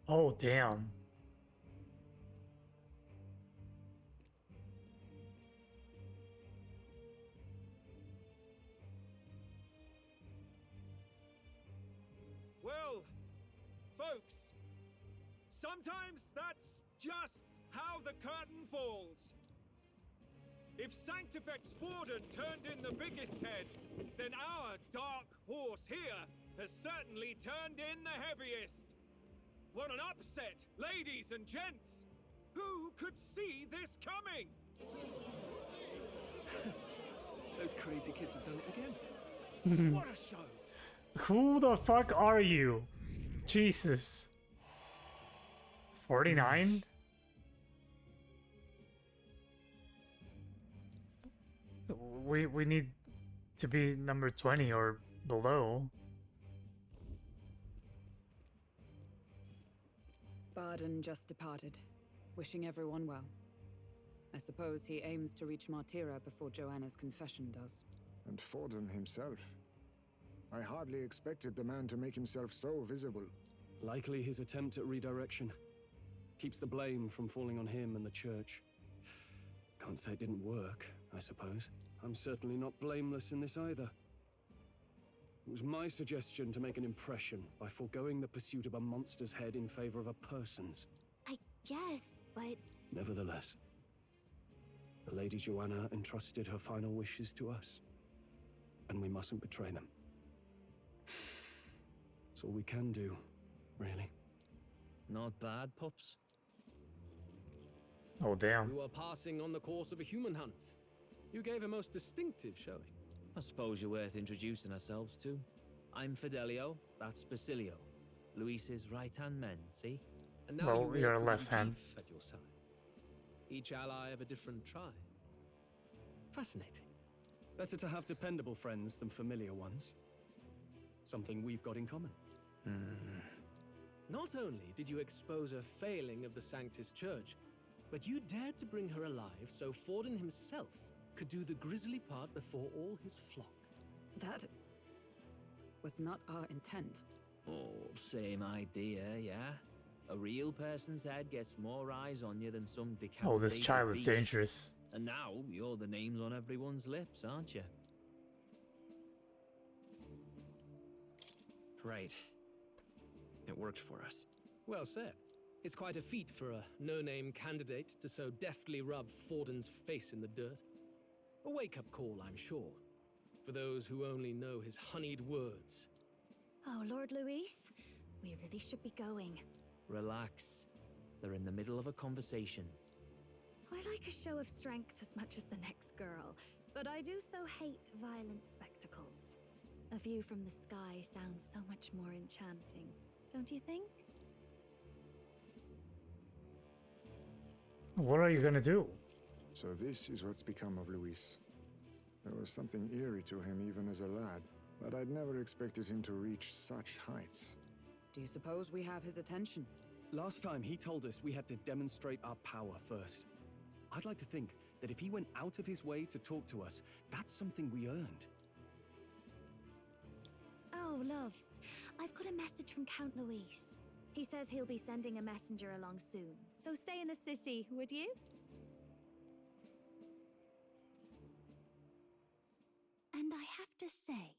Oh, damn. Well, folks, sometimes that's just how the curtain falls. If Sanctifex Forden turned in the biggest head, then our dark horse here has certainly turned in the heaviest. What an upset, ladies and gents! Who could see this coming? Those crazy kids have done it again. What a show! Who the fuck are you? Jesus. 49? We need to be number 20 or below. Barden just departed, wishing everyone well. I suppose he aims to reach Martira before Joanna's confession does. And Forden himself. I hardly expected the man to make himself so visible. Likely his attempt at redirection. Keeps the blame from falling on him and the church. Can't say it didn't work, I suppose. I'm certainly not blameless in this either. It was my suggestion to make an impression by foregoing the pursuit of a monster's head in favor of a person's. I guess, but... Nevertheless, the Lady Joanna entrusted her final wishes to us, and we mustn't betray them. It's all we can do, really. Not bad, pups. Oh, damn. We were passing on the course of a human hunt. You gave a most distinctive showing. I suppose you're worth introducing ourselves to. I'm Fidelio, that's Basilio. Luis's right-hand men, see? And now Well, you you're walk with left hand. Chief at your side. Each ally of a different tribe. Fascinating. Better to have dependable friends than familiar ones. Something we've got in common. Not only did you expose a failing of the Sanctus Church, but you dared to bring her alive so Forden himself could do the grisly part before all his flock. That was not our intent. Oh, same idea, yeah? A real person's head gets more eyes on you than some decapitated Oh, this child is beast. dangerous. And now, you're the names on everyone's lips, aren't you? Right. It worked for us. Well said. It's quite a feat for a no-name candidate to so deftly rub Forden's face in the dirt. A wake-up call, I'm sure, for those who only know his honeyed words. Oh, Lord Luis, we really should be going. Relax. They're in the middle of a conversation. I like a show of strength as much as the next girl, but I do so hate violent spectacles. A view from the sky sounds so much more enchanting, don't you think? What are you gonna do? So this is what's become of Luis. There was something eerie to him even as a lad, but I'd never expected him to reach such heights. Do you suppose we have his attention? Last time he told us we had to demonstrate our power first. I'd like to think that if he went out of his way to talk to us, that's something we earned. Oh, loves, I've got a message from Count Luis. He says he'll be sending a messenger along soon, so stay in the city, would you? And I have to say,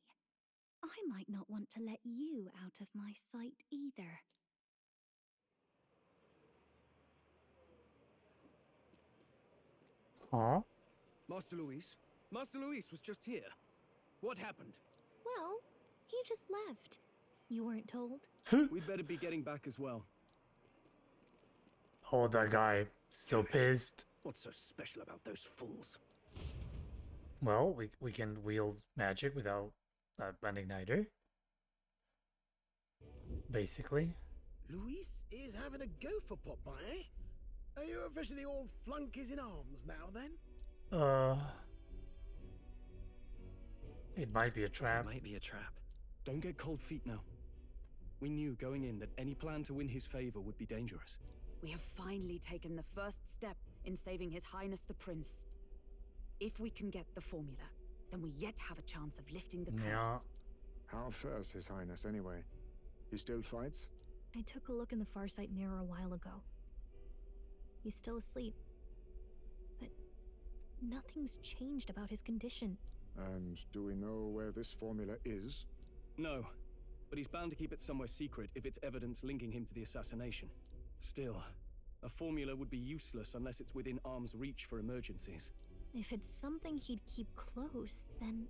I might not want to let you out of my sight either. Huh? Master Luis? Master Luis was just here. What happened? Well, he just left. You weren't told? We'd better be getting back as well. Oh, that guy. So pissed. What's so special about those fools? Well, we can wield magic without an igniter. Basically. Luis is having a go for Popeye, eh? Are you officially all flunkies in arms now, then? It might be a trap. It might be a trap. Don't get cold feet now. We knew going in that any plan to win his favor would be dangerous. We have finally taken the first step in saving His Highness the Prince. If we can get the formula, then we yet have a chance of lifting the curse. Yeah. How fares His Highness anyway? He still fights? I took a look in the Farsight mirror a while ago. He's still asleep. But nothing's changed about his condition. And do we know where this formula is? No, but he's bound to keep it somewhere secret if it's evidence linking him to the assassination. Still, a formula would be useless unless it's within arm's reach for emergencies. If it's something he'd keep close, then...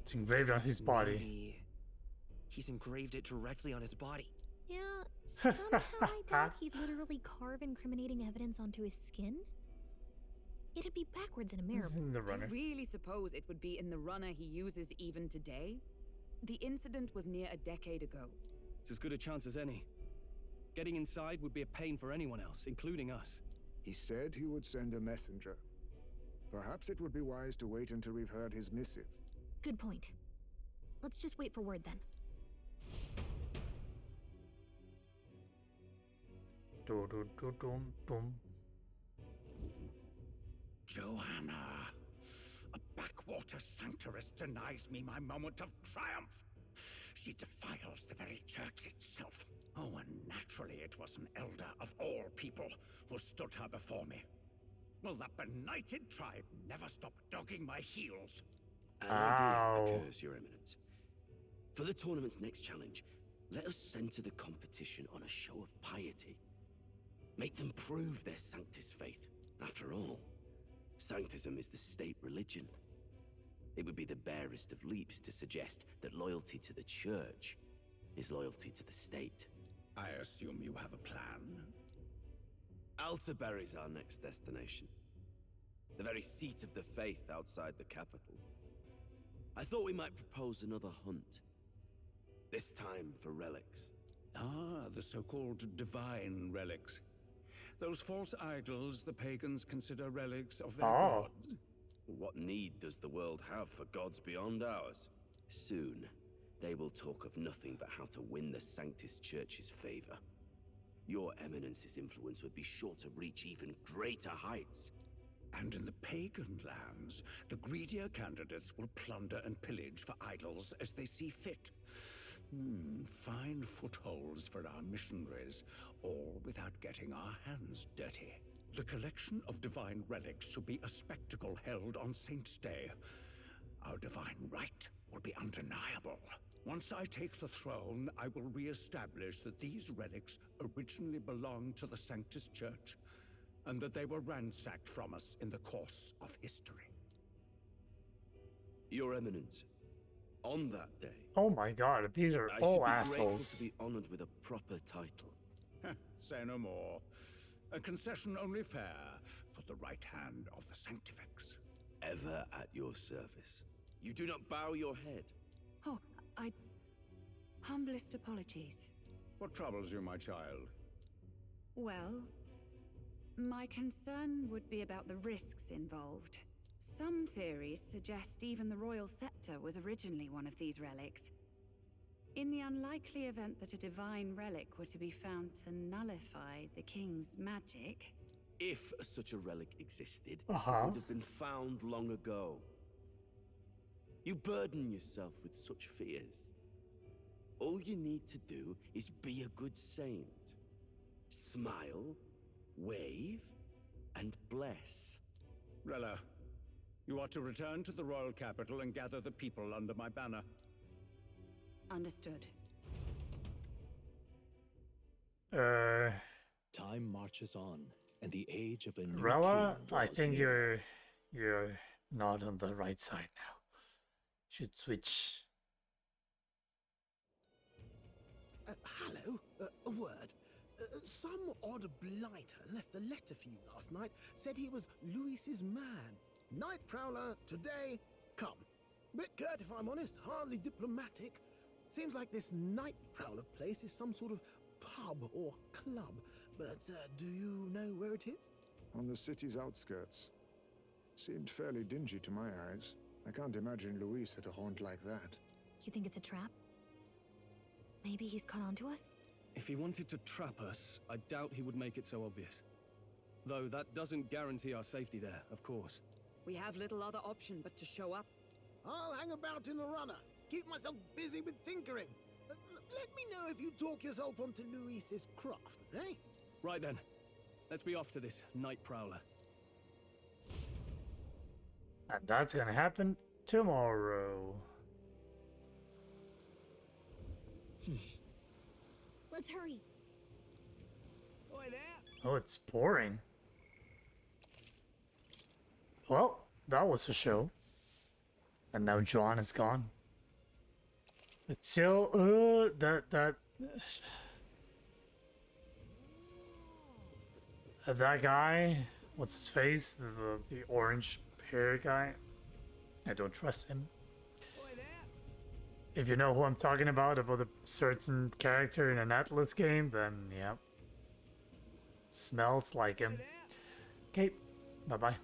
It's engraved on his body. Maybe he's engraved it directly on his body. Yeah, somehow I doubt he'd literally carve incriminating evidence onto his skin. It'd be backwards in a mirror. In the Do runner. you really suppose it would be in the runner he uses even today? The incident was near a decade ago. It's as good a chance as any. Getting inside would be a pain for anyone else, including us. He said he would send a messenger. Perhaps it would be wise to wait until we've heard his missive. Good point. Let's just wait for word then. Joanna, a backwater sanctuarist denies me my moment of triumph. She defiles the very church itself. Oh, and naturally it was an elder of all people who stood her before me. Will that benighted tribe never stop dogging my heels? An idea occurs, Your Eminence. For the tournament's next challenge, let us center the competition on a show of piety. Make them prove their Sanctus faith. After all, Sanctism is the state religion. It would be the barest of leaps to suggest that loyalty to the Church is loyalty to the state. I assume you have a plan? Altaberry's our next destination. The very seat of the faith outside the capital. I thought we might propose another hunt. This time for relics. Ah, the so-called divine relics. Those false idols the pagans consider relics of their gods. What need does the world have for gods beyond ours? Soon, they will talk of nothing but how to win the Sanctus Church's favor. Your Eminence's influence would be sure to reach even greater heights. And in the pagan lands, the greedier candidates will plunder and pillage for idols as they see fit. Fine footholds for our missionaries, all without getting our hands dirty. The collection of divine relics should be a spectacle held on Saint's Day. Our divine right will be undeniable. Once I take the throne, I will re-establish that these relics originally belonged to the Sanctus Church, and that they were ransacked from us in the course of history. Your Eminence, on that day... Oh my god, these are all assholes. I should be grateful to be honored with a proper title. Say no more. A concession only fair for the right hand of the Sanctifex. Ever at your service. You do not bow your head. Oh, humblest apologies. What troubles you, my child? Well, my concern would be about the risks involved. Some theories suggest even the royal scepter was originally one of these relics. In the unlikely event that a divine relic were to be found to nullify the king's magic... If such a relic existed, it Uh-huh. would have been found long ago. You burden yourself with such fears. All you need to do is be a good saint. Smile, wave, and bless. Rella, you are to return to the royal capital and gather the people under my banner. Understood. Time marches on, and the age of a new Rella, king I draws think near. you're not on the right side now. Should switch. Hello, a word. Some odd blighter left a letter for you last night. Said he was Luis's man. Night Prowler, today, come. Bit curt if I'm honest, hardly diplomatic. Seems like this Night Prowler place is some sort of pub or club. But do you know where it is? On the city's outskirts. Seemed fairly dingy to my eyes. I can't imagine Luis at a haunt like that. You think it's a trap? Maybe he's caught on to us? If he wanted to trap us, I doubt he would make it so obvious. Though that doesn't guarantee our safety there, of course. We have little other option but to show up. I'll hang about in the runner. Keep myself busy with tinkering. Let me know if you talk yourself onto Luis's craft, eh? Right then. Let's be off to this Night Prowler. And that's gonna happen tomorrow. Let's hurry. Oi there. Oh, it's pouring. Well, that was a show. And now John is gone. But still, that guy, what's his face? The orange hair guy. I don't trust him. If you know who I'm talking about a certain character in an Atlas game, then yeah. Smells like him. Okay, bye-bye.